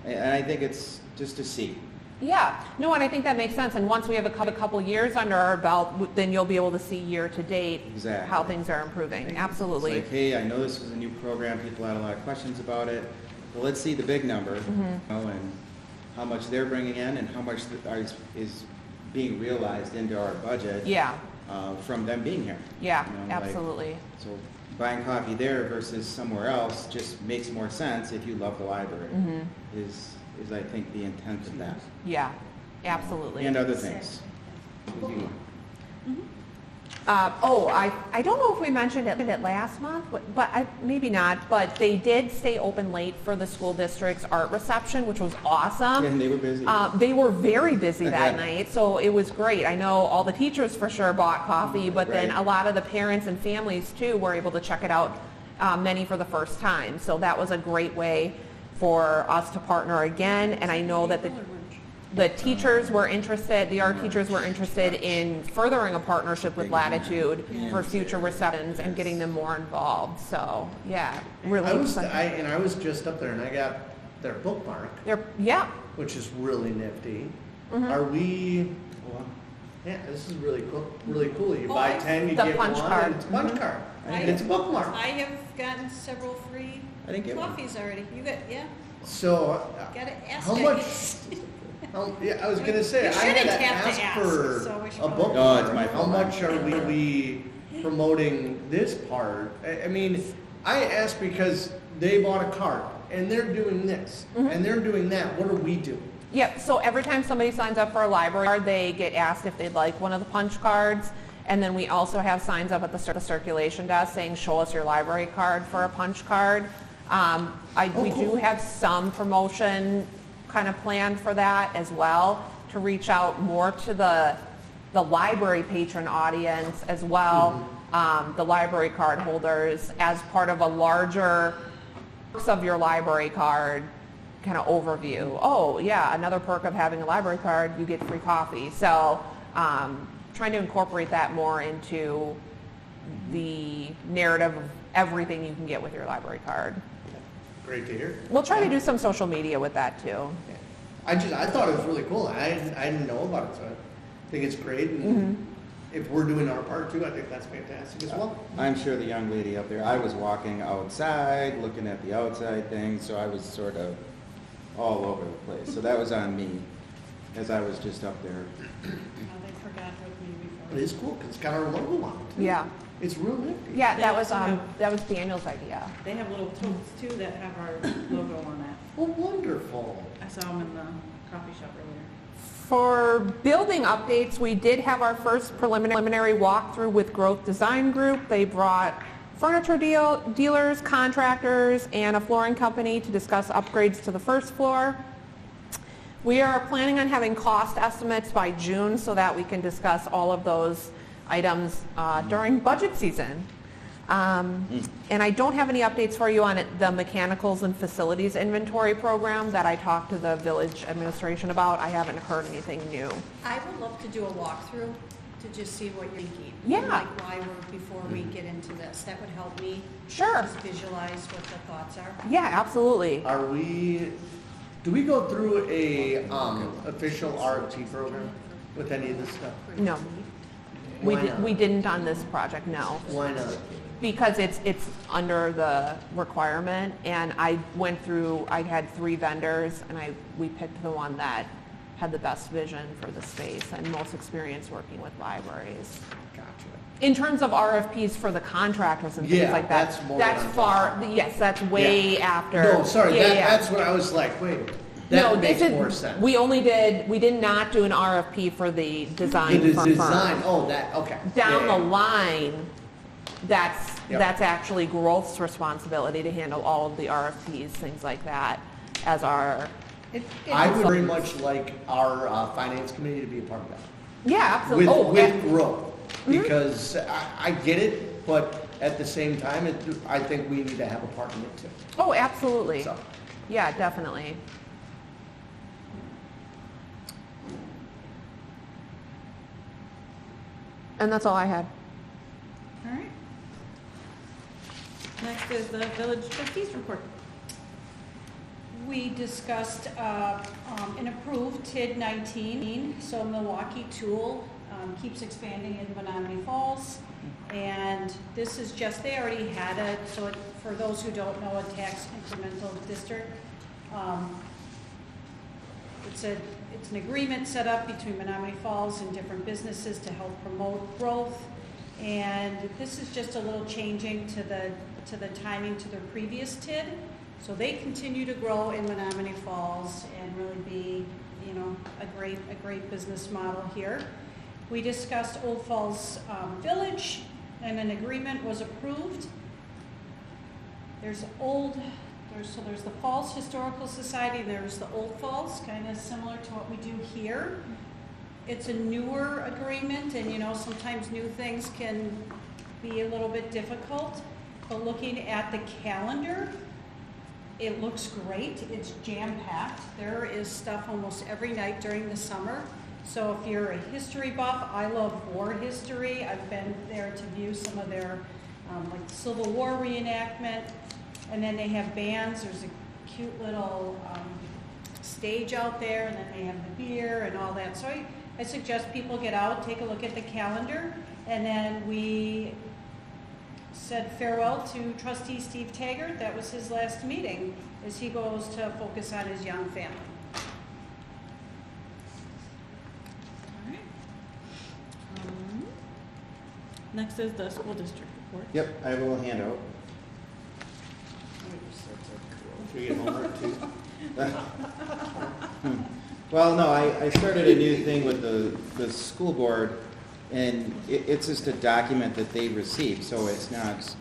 I think it's just to see. Yeah, no, and I think that makes sense. And once we have a couple years under our belt, then you'll be able to see year-to-date Exactly. how things are improving. Absolutely. It's like, hey, I know this was a new program. People had a lot of questions about it. Well, let's see the big number, you know, and how much they're bringing in, and how much is being realized into our budget. Yeah. From them being here. Yeah, You know, like, absolutely. so buying coffee there versus somewhere else just makes more sense if you love the library. Is I think the intent of that. Yeah, absolutely. And other things. I don't know if we mentioned it last month, but maybe not, but they did stay open late for the school district's art reception, which was awesome. And they were busy. They were very busy that night, so it was great. I know all the teachers for sure bought coffee, but then Right. a lot of the parents and families too were able to check it out, many for the first time. So that was a great way for us to partner again, and I know that the teachers were interested, the art teachers were interested in furthering a partnership with Latitude for future receptions and getting them more involved. So, yeah, really I exciting. was just up there and I got their bookmark, Yeah, which is really nifty. Mm-hmm. Are we? Well, yeah, this is really cool. Really cool. You buy 10, you The get punch one, card. and it's a punch card. I- And it's a bookmark. I have gotten several free I didn't get one. coffees already. You got, yeah, So, gotta ask. how it. much? Yeah, I was gonna say You I had shouldn't to have to ask ask, for so we should a probably- bookmark. Oh, it's my How fault. much are we promoting this part? I mean, I asked because they bought a card and they're doing this and they're doing that. What are we doing? yep. So every time somebody signs up for a library card, they get asked if they'd like one of the punch cards. And then we also have signs up at the circulation desk saying, show us your library card for a punch card. We do have some promotion kind of planned for that as well, to reach out more to the library patron audience as well, the library card holders, as part of a larger perks of your library card kind of overview. Oh yeah, another perk of having a library card, you get free coffee. So trying to incorporate that more into the narrative of everything you can get with your library card. Great to hear. We'll try to do some social media with that too. I thought it was really cool. I didn't know about it, so I think it's great. And if we're doing our part too, I think that's fantastic as well. I'm sure the young lady up there, I was walking outside, looking at the outside things, so I was sort of all over the place. So that was on me, as I was just up there. Oh, they forgot with me It before. is cool because it's got our logo on it. Yeah. It's real nifty. Yeah, They that was also that was Daniel's idea. They have little totes too that have our logo on it. Oh, wonderful. I saw them in the coffee shop earlier. For building updates, we did have our first preliminary walkthrough with Growth Design Group. They brought furniture dealers, contractors, and a flooring company to discuss upgrades to the first floor. We are planning on having cost estimates by June so that we can discuss all of those items during budget season. And I don't have any updates for you on the mechanicals and facilities inventory program that I talked to the village administration about. I haven't heard anything new. I would love to do a walkthrough to just see what you're thinking. Yeah. Like why before we get into this. That would help me Sure. just visualize what the thoughts are. Yeah, absolutely. Do we go through a official RFP program with any of this stuff? No, Why not? we didn't on this project, no. Why not? Because it's under the requirement, and I went through, I had 3 vendors, and we picked the one that had the best vision for the space and most experience working with libraries. Gotcha. In terms of RFPs for the contractors and things Yeah, like that, that's more that's what I'm far, yes, that's way Yeah. after. No, sorry, Yeah, yeah. that's what I was like, wait, No, that this makes is- more sense. We did not do an RFP for the design The firm. design, oh, that, okay. Down Yeah, the yeah. line, Yep. that's actually Growth's responsibility to handle all of the RFPs, things like that, as our, I would very much like our finance committee to be a part of that. yeah, absolutely. Oh, With growth, Mhm. because I get it, but at the same time, I think we need to have a part in it too. oh, absolutely. So, Yeah, definitely. And that's all I had. All right. Next is the village trustees report. We discussed and approved TID 19, so Milwaukee Tool keeps expanding in Menomonee Falls. And this is just, they already had it, so for those who don't know, a tax incremental district. It's an agreement set up between Menomonee Falls and different businesses to help promote growth. And this is just a little changing to the timing to their previous TID. So they continue to grow in Menomonee Falls and really be, you know, a great business model here. We discussed Old Falls Village, and an agreement was approved. There's the Falls Historical Society, and there's the Old Falls, kind of similar to what we do here. It's a newer agreement, and you know, sometimes new things can be a little bit difficult. But looking at the calendar, It looks great. It's jam-packed. There is stuff almost every night during the summer. So if you're a history buff, I love war history. I've been there to view some of their like Civil War reenactment. And then they have bands. There's a cute little stage out there, and then they have the beer and all that. So I suggest people get out, take a look at the calendar, and then we said farewell to Trustee Steve Taggart. That was his last meeting, as he goes to focus on his young family. All right. Next is the school district report. Yep, I have a little handout. Should we get homework too? Well, no, I started a new thing with the school board, and it's just a document that they receive, so it's not,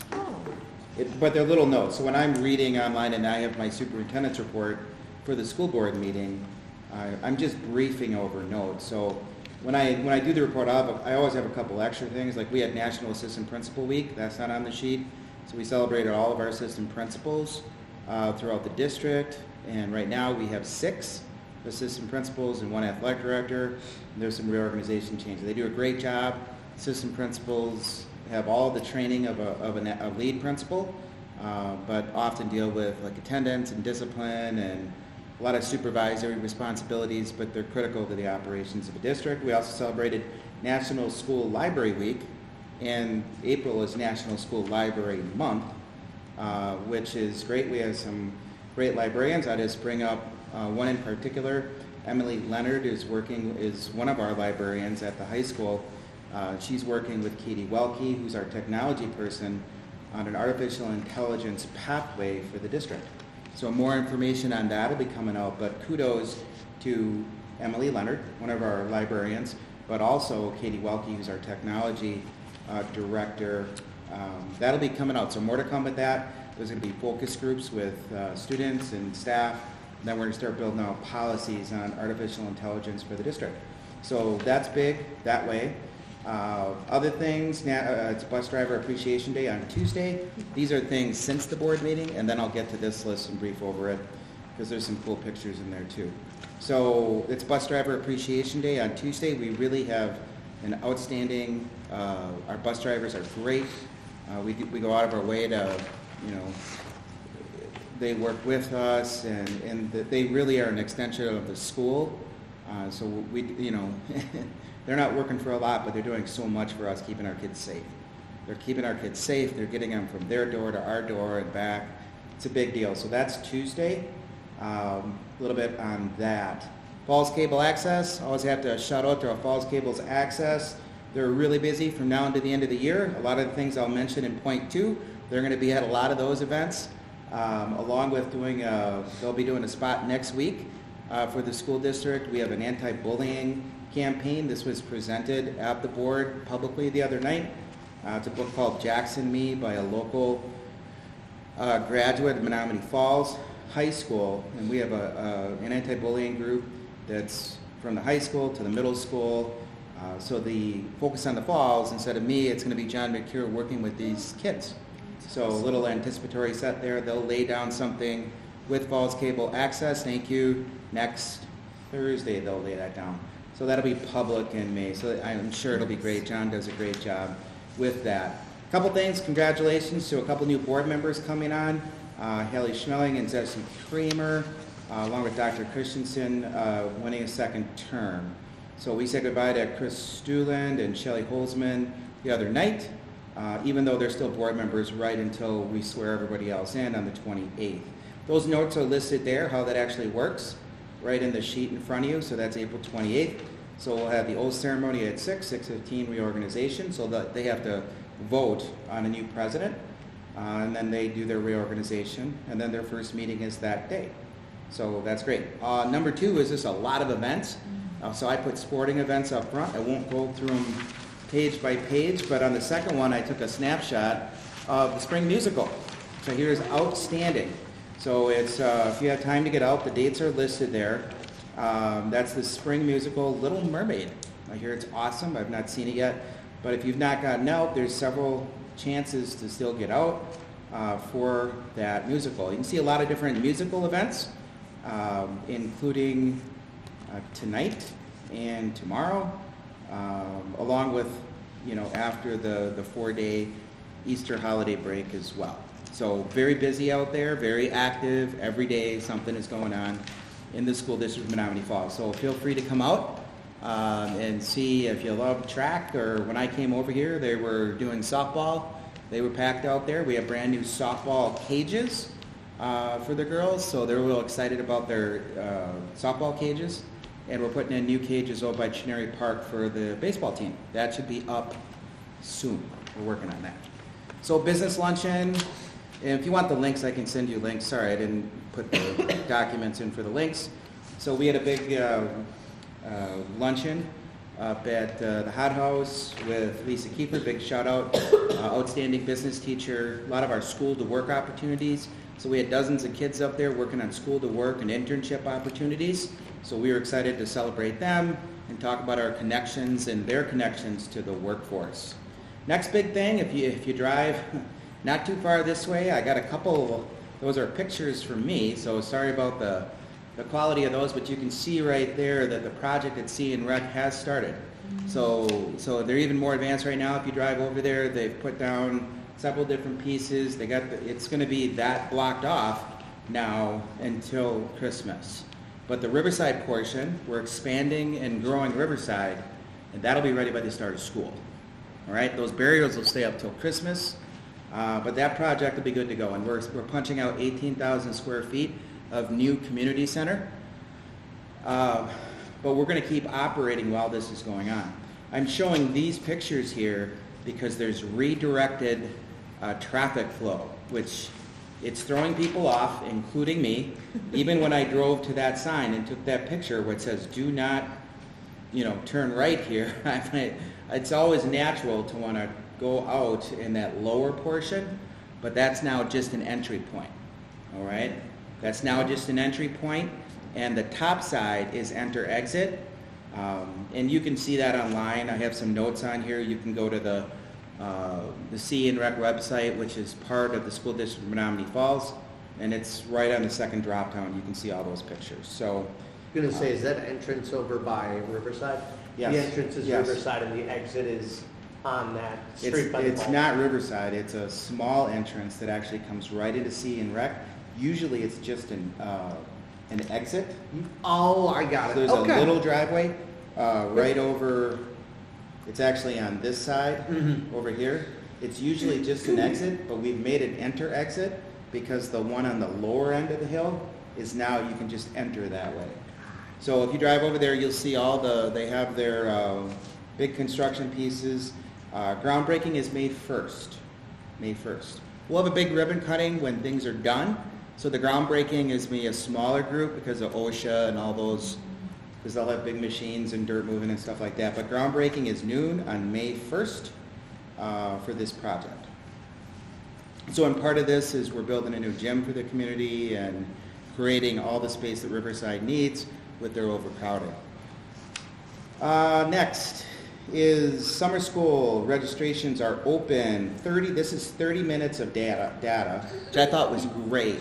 but they're little notes. So when I'm reading online and I have my superintendent's report for the school board meeting, I'm just briefing over notes. So when I do the report, I always have a couple extra things, like we had National Assistant Principal Week, that's not on the sheet. So we celebrated all of our assistant principals throughout the district, and right now we have 6 assistant principals and 1 athletic director. And there's some reorganization changes. They do a great job. Assistant principals have all the training of a lead principal, but often deal with like attendance and discipline and a lot of supervisory responsibilities, but they're critical to the operations of a district. We also celebrated National School Library Week, and April is National School Library Month, which is great. We have some great librarians. I just bring up one in particular. Emily Leonard is one of our librarians at the high school. She's working with Katie Welke, who's our technology person, on an artificial intelligence pathway for the district. So more information on that will be coming out, but kudos to Emily Leonard, one of our librarians, but also Katie Welke, who's our technology director. That'll be coming out, so more to come with that. There's going to be focus groups with students and staff. And then we're going to start building out policies on artificial intelligence for the district. So that's big that way. Other things, it's Bus Driver Appreciation Day on Tuesday. These are things since the board meeting, and then I'll get to this list and brief over it because there's some cool pictures in there too. So it's Bus Driver Appreciation Day on Tuesday. We really have an outstanding, our bus drivers are great. We go out of our way to, they work with us, and they really are an extension of the school. So we, they're not working for a lot, but they're doing so much for us, keeping our kids safe. They're keeping our kids safe. They're getting them from their door to our door and back. It's a big deal. So that's Tuesday. A little bit on that. Falls Cable Access. Always have to shout out to our Falls Cable's Access. They're really busy from now until the end of the year. A lot of the things I'll mention in point 2, they're going to be at a lot of those events, along with they'll be doing a spot next week for the school district. We have an anti-bullying campaign. This was presented at the board publicly the other night. It's a book called Jackson Me by a local graduate of Menomonee Falls High School, and we have an anti-bullying group that's from the high school to the middle school. So the focus on the falls, instead of me, it's going to be John McCure working with these kids. So a little anticipatory set there. They'll lay down something with Falls Cable Access. Thank you. Next Thursday they'll lay that down. So that'll be public in May. So I'm sure it'll be great. John does a great job with that. A couple things. Congratulations to a couple new board members coming on. Haley Schmelling and Zessie Kramer, along with Dr. Christensen, winning a second term. So we said goodbye to Chris Stuland and Shelley Holzman the other night, even though they're still board members right until we swear everybody else in on the 28th. Those notes are listed there, how that actually works, right in the sheet in front of you. So that's April 28th. So we'll have the oath ceremony at 6:15 reorganization, so that they have to vote on a new president, and then they do their reorganization, and then their first meeting is that day. So that's great. Number 2 is just a lot of events. So I put sporting events up front. I won't go through them page by page, but on the second one I took a snapshot of the spring musical. So here's outstanding. So it's if you have time to get out, the dates are listed there. That's the spring musical Little Mermaid. I hear it's awesome. I've not seen it yet, but if you've not gotten out, there's several chances to still get out. for that musical. You can see a lot of different musical events, including tonight and tomorrow, along with, after the 4-day Easter holiday break as well. So very busy out there, very active. Every day something is going on in the school district of Menomonee Falls. So feel free to come out and see if you love track, or when I came over here, they were doing softball. They were packed out there. We have brand new softball cages for the girls, so they're real excited about their softball cages. And we're putting in new cages over by Chineri Park for the baseball team. That should be up soon. We're working on that. So business luncheon. If you want the links, I can send you links. Sorry, I didn't put the documents in for the links. So we had a big luncheon up at the Hot House with Lisa Kiefer. Big shout out, outstanding business teacher. A lot of our school to work opportunities. So we had dozens of kids up there working on school to work and internship opportunities. So we were excited to celebrate them and talk about our connections and their connections to the workforce. Next big thing, if you drive not too far this way, I got a couple, those are pictures from me, so sorry about the quality of those, but you can see right there that the project at C and Rec has started. So they're even more advanced right now. If you drive over there, they've put down several different pieces. They got it's going to be that blocked off now until Christmas. But the Riverside portion, we're expanding and growing Riverside, and that'll be ready by the start of school. All right, those barriers will stay up till Christmas, but that project will be good to go. And we're punching out 18,000 square feet of new community center. But we're going to keep operating while this is going on. I'm showing these pictures here because there's redirected traffic flow, which it's throwing people off, including me. Even when I drove to that sign and took that picture where it says, do not, turn right here, it's always natural to want to go out in that lower portion, but that's now just an entry point, all right? That's now just an entry point, and the top side is enter-exit, and you can see that online. I have some notes on here. You can go to the C and Rec website, which is part of the School District of Menomonee Falls, and it's right on the second drop-down. You can see all those pictures. So, I'm going to say, is that entrance over by Riverside? Yes. The entrance is Yes. Riverside and the exit is on that street by the It's mall. not Riverside. It's a small entrance that actually comes right into C and Rec. Usually it's just an exit. Oh, I got So it. there's Okay. a little driveway right over, it's actually on this side over here. It's usually just an exit, but we've made it enter-exit because the one on the lower end of the hill is now you can just enter that way. So if you drive over there, you'll see they have their big construction pieces. Groundbreaking is May 1st. May 1st. We'll have a big ribbon cutting when things are done. So the groundbreaking is be a smaller group because of OSHA and all those, because they'll have big machines and dirt moving and stuff like that. But groundbreaking is noon on May 1st for this project. So and part of this is we're building a new gym for the community and creating all the space that Riverside needs with their overcrowding. Next is summer school registrations are open. This is 30 minutes of data, which I thought was great.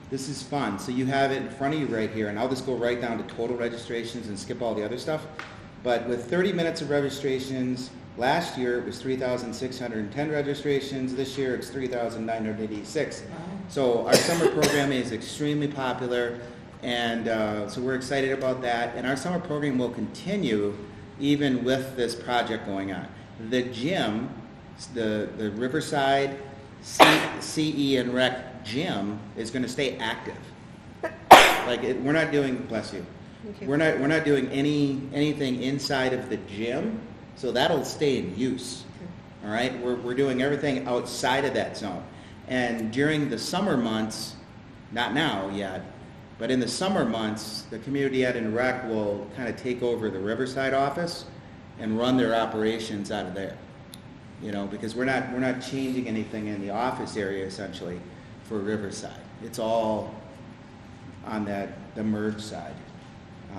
This is fun. So you have it in front of you right here, and I'll just go right down to total registrations and skip all the other stuff. But with 30 minutes of registrations, last year it was 3,610 registrations. This year it's 3,986. So our summer program is extremely popular, and so we're excited about that. And our summer program will continue even with this project going on. The gym, the Riverside CE and Rec gym is going to stay active. We're not doing, bless you, Okay. we're not doing anything inside of the gym, so that'll stay in use. All right, we're doing everything outside of that zone. And during the summer months, not now yet, but in the summer months, the Community Ed and Rec will kind of take over the Riverside office and run their operations out of there. Because we're not changing anything in the office area essentially for Riverside. It's all on the merge side.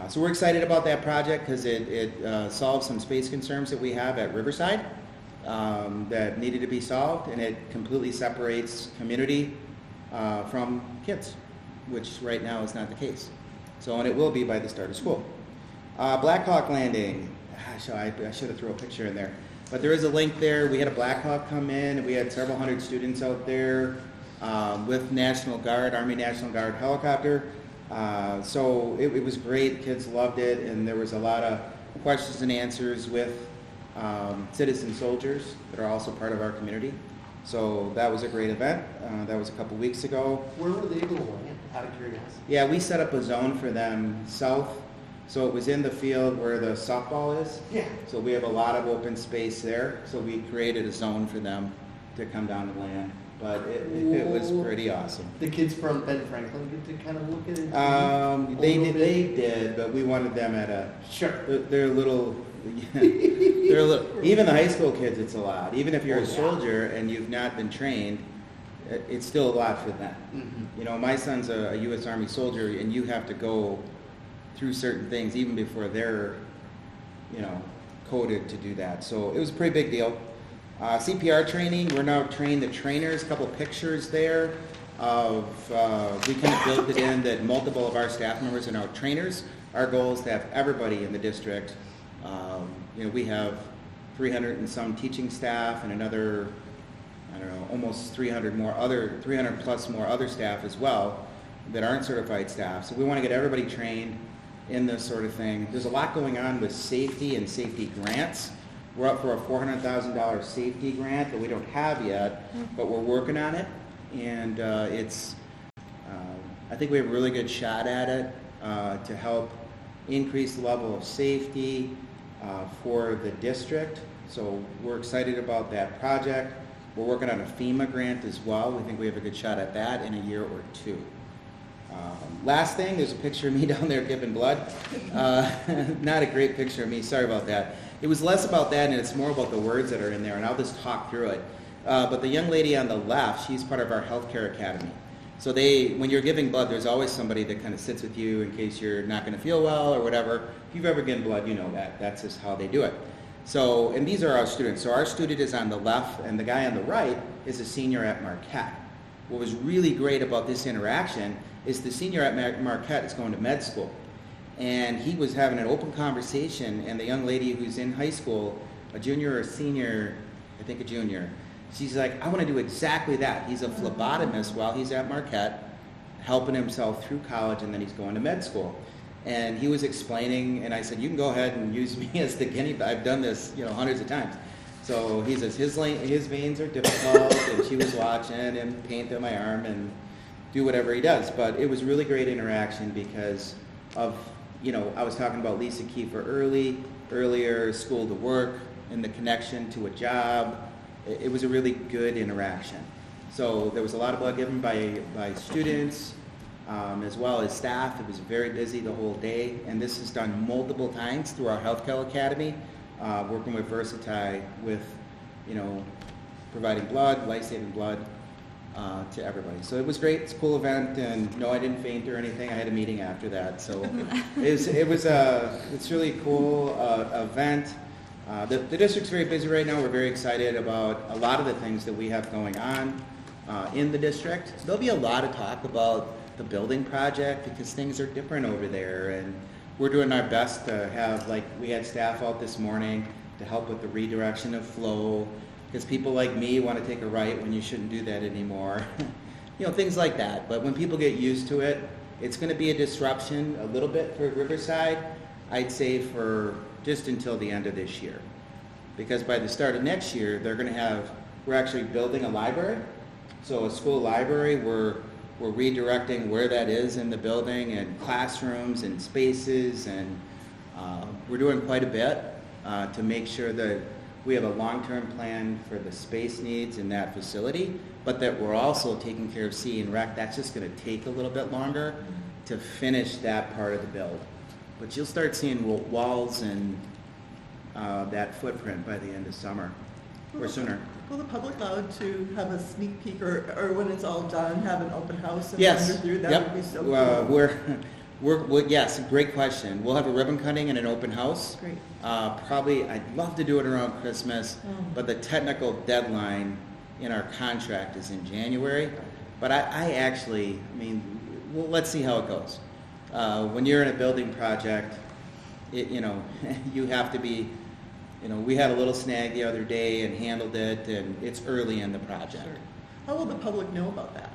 So we're excited about that project because it solves some space concerns that we have at Riverside. that needed to be solved, and it completely separates community from kids, which right now is not the case. So, and it will be by the start of school. Black Hawk Landing. Gosh, I should have threw a picture in there. But there is a link there. We had a Black Hawk come in, and we had several hundred students out there with National Guard, Army National Guard helicopter. So it was great. Kids loved it, and there was a lot of questions and answers with citizen soldiers that are also part of our community. So that was a great event. That was a couple weeks ago. Where were they able to land, out of curiosity? Yeah, we set up a zone for them south. So it was in the field where the softball is. Yeah. So we have a lot of open space there. So we created a zone for them to come down and land. But it was pretty awesome. The kids from Ben Franklin get to kind of look at it? They did, but we wanted them at a... Sure. They're a little... they're a little... Even the high school kids, it's a lot. Even if you're a soldier and you've not been trained, it's still a lot for them. Mm-hmm. You know, my son's a U.S. Army soldier, and you have to go through certain things even before they're, you know, coded to do that. So it was a pretty big deal. CPR training, we're now training the trainers. A couple pictures there of, we kind of built it in that multiple of our staff members are now trainers. Our goal is to have everybody in the district. You know, we have 300 and some teaching staff and another, I don't know, almost 300 plus more other staff as well that aren't certified staff. So we want to get everybody trained in this sort of thing. There's a lot going on with safety and safety grants. We're up for a $400,000 safety grant that we don't have yet, but we're working on it. And I think we have a really good shot at it to help increase the level of safety for the district. So we're excited about that project. We're working on a FEMA grant as well. We think we have a good shot at that in a year or two. Last thing, there's a picture of me down there giving blood. Not a great picture of me, sorry about that. It was less about that and it's more about the words that are in there, and I'll just talk through it. But the young lady on the left, she's part of our healthcare academy. So when you're giving blood, there's always somebody that kind of sits with you in case you're not going to feel well or whatever. If you've ever given blood, you know that. That's just how they do it. So, and these are our students. So our student is on the left, and the guy on the right is a senior at Marquette. What was really great about this interaction is the senior at Marquette is going to med school. And he was having an open conversation, and the young lady who's in high school, a junior or a senior, I think a junior, she's like, I want to do exactly that. He's a phlebotomist while he's at Marquette, helping himself through college, and then he's going to med school. And he was explaining, and I said, you can go ahead and use me as the guinea pig. I've done this, hundreds of times. So he says his veins are difficult, and she was watching him paint on my arm and do whatever he does. But it was really great interaction because of, I was talking about Lisa Kiefer earlier, school to work, and the connection to a job. It was a really good interaction. So there was a lot of blood given by students, as well as staff. It was very busy the whole day, and this is done multiple times through our Healthcare Academy, working with Versiti with, providing blood, life-saving blood to everybody. So it was great. It's a cool event, and no, I didn't faint or anything. I had a meeting after that. So it's really cool event. The district's very busy right now. We're very excited about a lot of the things that we have going on in the district. So there'll be a lot of talk about the building project because things are different over there, and we're doing our best to have, we had staff out this morning to help with the redirection of flow because people like me want to take a right when you shouldn't do that anymore. Things like that. But when people get used to it, it's going to be a disruption a little bit for Riverside, I'd say for just until the end of this year. Because by the start of next year, we're actually building a library. So a school library, we're redirecting where that is in the building and classrooms and spaces, and we're doing quite a bit to make sure that we have a long-term plan for the space needs in that facility, but that we're also taking care of C and Rec. That's just going to take a little bit longer to finish that part of the build. But you'll start seeing walls and that footprint by the end of summer or sooner. Will the public allowed to have a sneak peek or when it's all done, have an open house and Yes. wander through? That Yep. would be so cool. Yes, great question. We'll have a ribbon cutting and an open house. Great. Probably, I'd love to do it around Christmas, Oh. but the technical deadline in our contract is in January. But I actually, I mean, well, let's see how it goes. When you're in a building project, you have to be, we had a little snag the other day and handled it, and it's early in the project. Sure. How will the public know about that?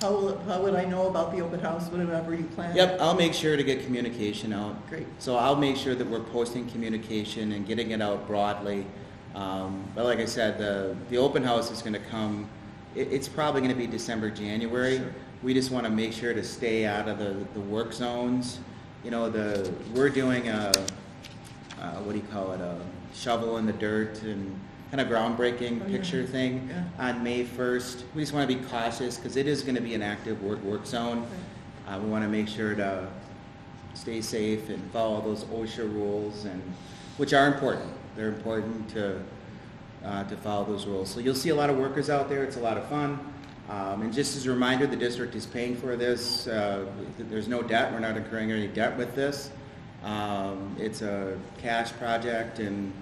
How would I know about the open house, whatever you plan? Yep, I'll make sure to get communication out. Great. So I'll make sure that we're posting communication and getting it out broadly. But like I said, the open house is going to come, it's probably going to be December, January. Sure. We just want to make sure to stay out of the work zones. We're doing a shovel in the dirt and kind of groundbreaking Oh, yeah. picture thing Yeah. on May 1st. We just want to be cautious because it is going to be an active work zone. We want to make sure to stay safe and follow those OSHA rules, which are important. They're important to follow those rules. So you'll see a lot of workers out there. It's a lot of fun. And just as a reminder, the district is paying for this. There's no debt. We're not incurring any debt with this. It's a cash project and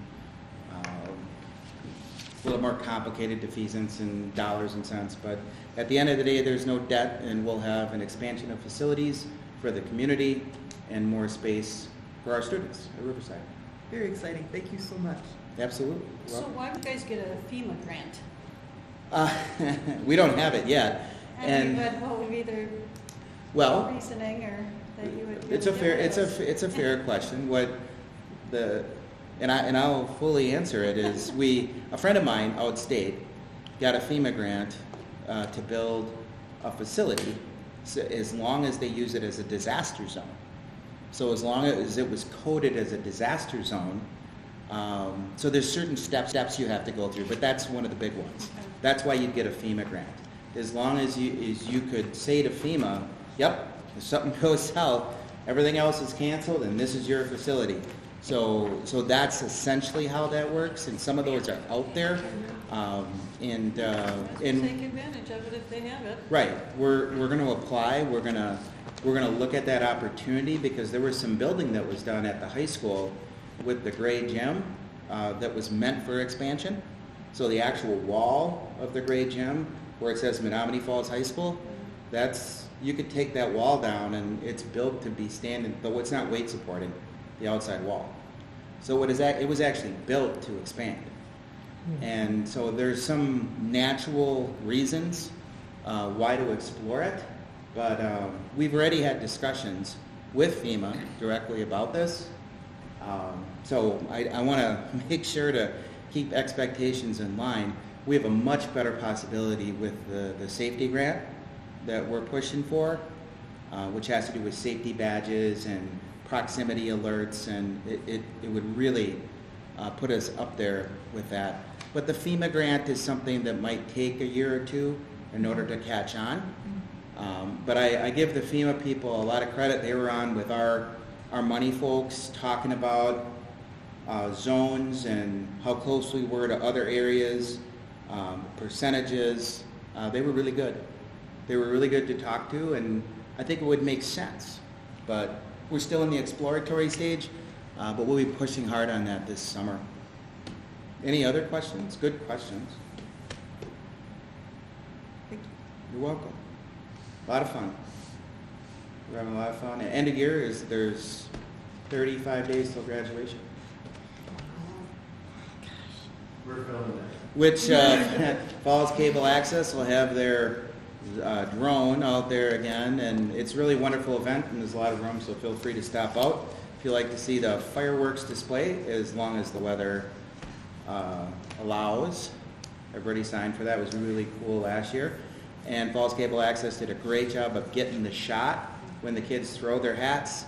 a little more complicated defeasance in dollars and cents. But at the end of the day, there's no debt, and we'll have an expansion of facilities for the community and more space for our students at Riverside. Very exciting. Thank you so much. Absolutely. So why would you guys get a FEMA grant? We don't have it yet. But what would be their Well, reasoning or that you would? it's a fair question. And I'll fully answer it. Is a friend of mine outstate got a FEMA grant to build a facility, as long as they use it as a disaster zone. So as long as it was coded as a disaster zone, so there's certain steps you have to go through, but that's one of the big ones. That's why you'd get a FEMA grant. As long as you could say to FEMA, yep, if something goes south, everything else is canceled and this is your facility. So that's essentially how that works, and some of those are out there. Take advantage of it if they have it. Right, we're going to apply. We're going to look at that opportunity because there was some building that was done at the high school with the gray gym that was meant for expansion. So the actual wall of the gray gym where it says Menomonee Falls High School, you could take that wall down and it's built to be standing, though it's not weight supporting, the outside wall. So it was actually built to expand. And so there's some natural reasons why to explore it, but we've already had discussions with FEMA directly about this. So I want to make sure to keep expectations in line. We have a much better possibility with the safety grant that we're pushing for, which has to do with safety badges and proximity alerts, and it would really put us up there with that. But the FEMA grant is something that might take a year or two in order to catch on. But I give the FEMA people a lot of credit. They were on with our money folks talking about zones and how close we were to other areas, percentages. They were really good. They were really good to talk to, and I think it would make sense. But we're still in the exploratory stage, but we'll be pushing hard on that this summer. Any other questions? Good questions. Thank you. You're welcome. A lot of fun. We're having a lot of fun. At end of year there's 35 days till graduation. We're filming that. Which Falls Cable Access will have their drone out there again, and it's a really wonderful event, and there's a lot of room, so feel free to stop out if you like to see the fireworks display, as long as the weather allows. Everybody signed for that. It was really cool last year. And Falls Cable Access did a great job of getting the shot when the kids throw their hats,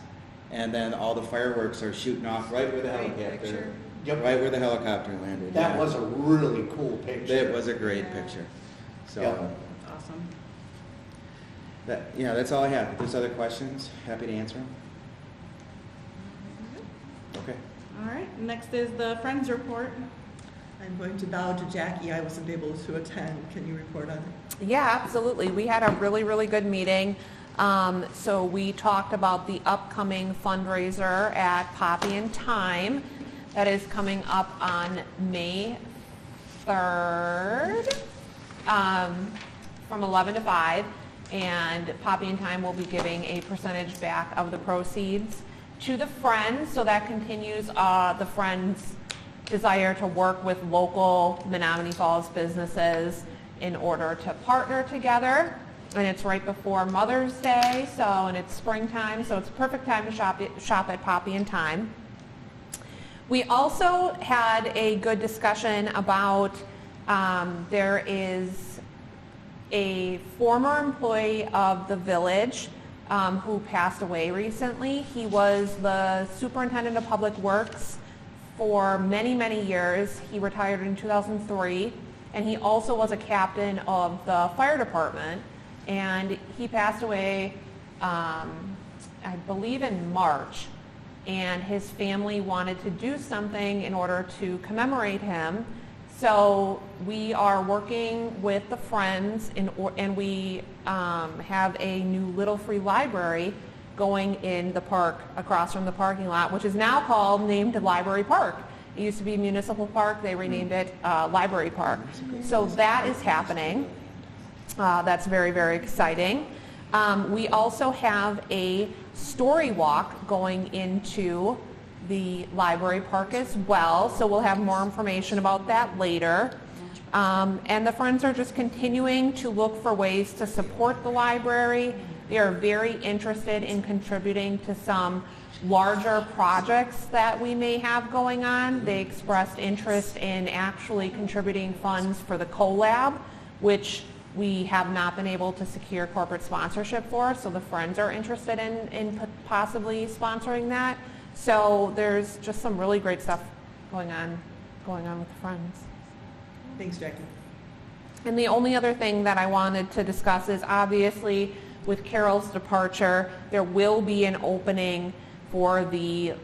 and then all the fireworks are shooting off right where the helicopter. Yep. Right where the helicopter landed. That yeah. was a really cool picture. It was a great picture. So, Yep. Awesome. that's all I have. If there's other questions, happy to answer them. Okay. All right, next is the Friends report. I'm going to bow to Jackie. I wasn't able to attend. Can you report on it? Yeah, absolutely. We had a really, really good meeting. So we talked about the upcoming fundraiser at Poppy and Time that is coming up on May 3rd from 11 to 5. And Poppy and Time will be giving a percentage back of the proceeds to the Friends. So that continues the Friends' desire to work with local Menomonee Falls businesses in order to partner together. And it's right before Mother's Day, and it's springtime, so it's a perfect time to shop at Poppy and Time. We also had a good discussion about there is a former employee of the village who passed away recently. He was the superintendent of public works for many, many years. He retired in 2003, and he also was a captain of the fire department. And he passed away, I believe in March, and his family wanted to do something in order to commemorate him. So we are working with the Friends, and we have a new Little Free Library going in the park across from the parking lot, which is now named Library Park. It used to be Municipal Park. They renamed it Library Park. So that is happening. That's very, very exciting. We also have a story walk going into the library park as well, so we'll have more information about that later. And the Friends are just continuing to look for ways to support the library. They are very interested in contributing to some larger projects that we may have going on. They expressed interest in actually contributing funds for the collab, which we have not been able to secure corporate sponsorship for, so the Friends are interested in possibly sponsoring that. So there's just some really great stuff going on with the Friends. Thanks, Jackie. And the only other thing that I wanted to discuss is obviously with Carol's departure, there will be an opening for the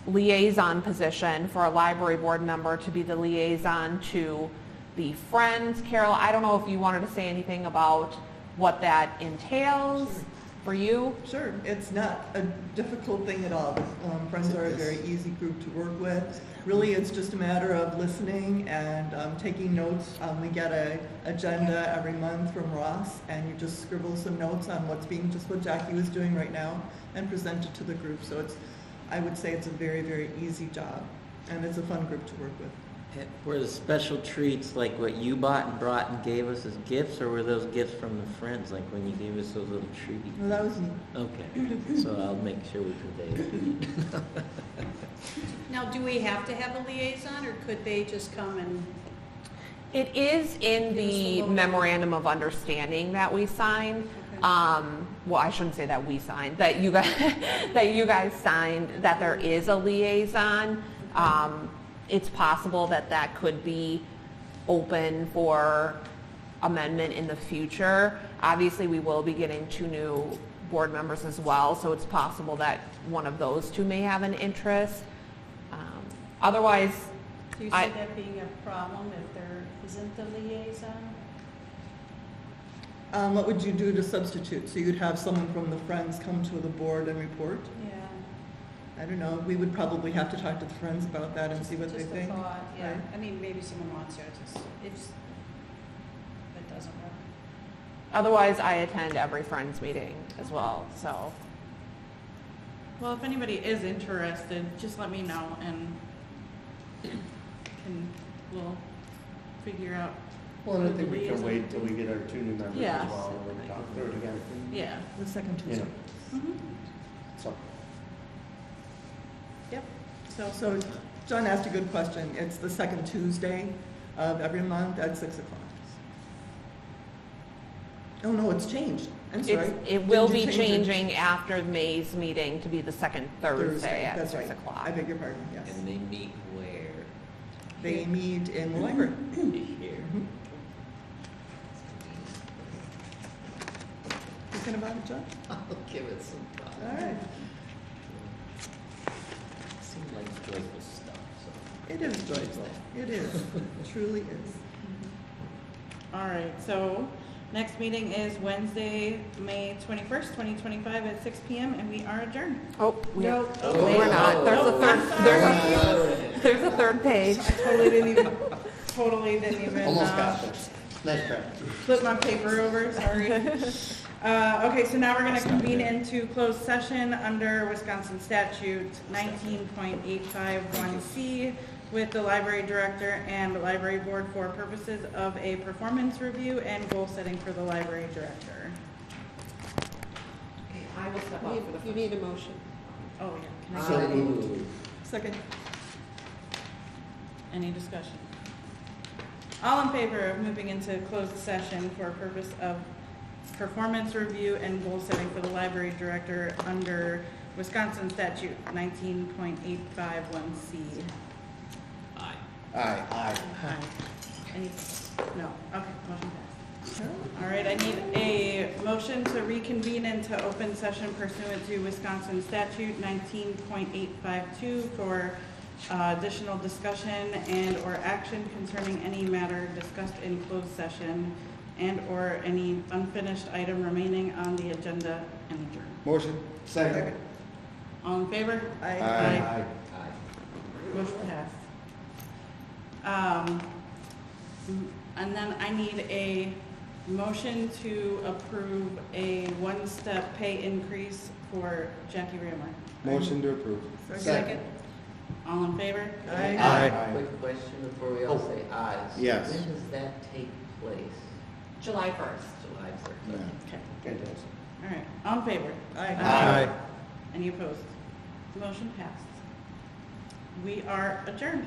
liaison position for a library board member to be the liaison to the Friends. Carol, I don't know if you wanted to say anything about what that entails for you. Sure, it's not a difficult thing at all. Friends are a very easy group to work with. Really, it's just a matter of listening and taking notes. We get an agenda every month from Ross, and you just scribble some notes on what's being, just what Jackie was doing right now, and present it to the group. So I would say it's a very, very easy job, and it's a fun group to work with. Were the special treats like what you bought and brought and gave us as gifts, or were those gifts from the Friends, like when you gave us those little treats? Well, that was me. Okay, so I'll make sure we convey it. Now, do we have to have a liaison, or could they just come and? It is in the memorandum of understanding that we signed. Well, I shouldn't say that we signed, that you guys signed, that there is a liaison. It's possible that could be open for amendment in the future. Obviously, we will be getting 2 new board members as well, so it's possible that one of those 2 may have an interest. Otherwise, Do you see that being a problem if there isn't a liaison? What would you do to substitute? So you'd have someone from the Friends come to the board and report? Yeah. I don't know. We would probably have to talk to the Friends about that and see what they Just a think. thought, yeah. Right. I mean, maybe someone wants to, if it doesn't work. otherwise I attend every Friends meeting as well, so. Well, if anybody is interested, just let me know and we'll figure out. Well, and I think we can wait till we get our 2 new members Yeah. as well, and we can talk through it again. Yeah. The second You Tuesday. know, Mhm. so. Yep. So John asked a good question. It's the second Tuesday of every month at 6 o'clock. Oh, no, it's changed. I'm sorry. It will Didn't be you change it? changing after May's meeting to be the second Thursday at That's 6 right. o'clock. I beg your pardon, yes. And they meet where? They meet in the library. Here. Mhm. Thinking about it, John? I'll give it some thought. All right. Seems like joyful stuff, so. It is joyful. It is. It truly is. All right, so next meeting is Wednesday, May 21st, 2025 at 6 PM, and we are adjourned. Oh, No. we're not. There's a third, there's a third page. I totally didn't even, Almost got there. Nice try. flip my paper over, sorry. Okay, so now we're gonna convene into closed session under Wisconsin statute 19.851C with the library director and the library board for purposes of a performance review and goal setting for the library director. Okay, I will step up for the You need a motion. Oh, yeah. Can I So get a- moved. Second. Any discussion? All in favor of moving into closed session for purpose of performance review and goal setting for the library director under Wisconsin statute 19.851C? Aye. Aye. Any, no, okay, motion passed. All right, I need a motion to reconvene into open session pursuant to Wisconsin statute 19.852 for additional discussion and/or action concerning any matter discussed in closed session and/or any unfinished item remaining on the agenda and adjourn. Motion? Second. All in favor? Aye. Motion passed. And then I need a motion to approve a one-step pay increase for Jackie Ramler. Motion to approve. Second. All in favor? Aye. Quick question before we all say ayes. Yes. When does that take place? July 1st. July 1st. Yeah. Okay, Fantastic. all right. All in favor? Aye. Any opposed? Motion passed. We are adjourned.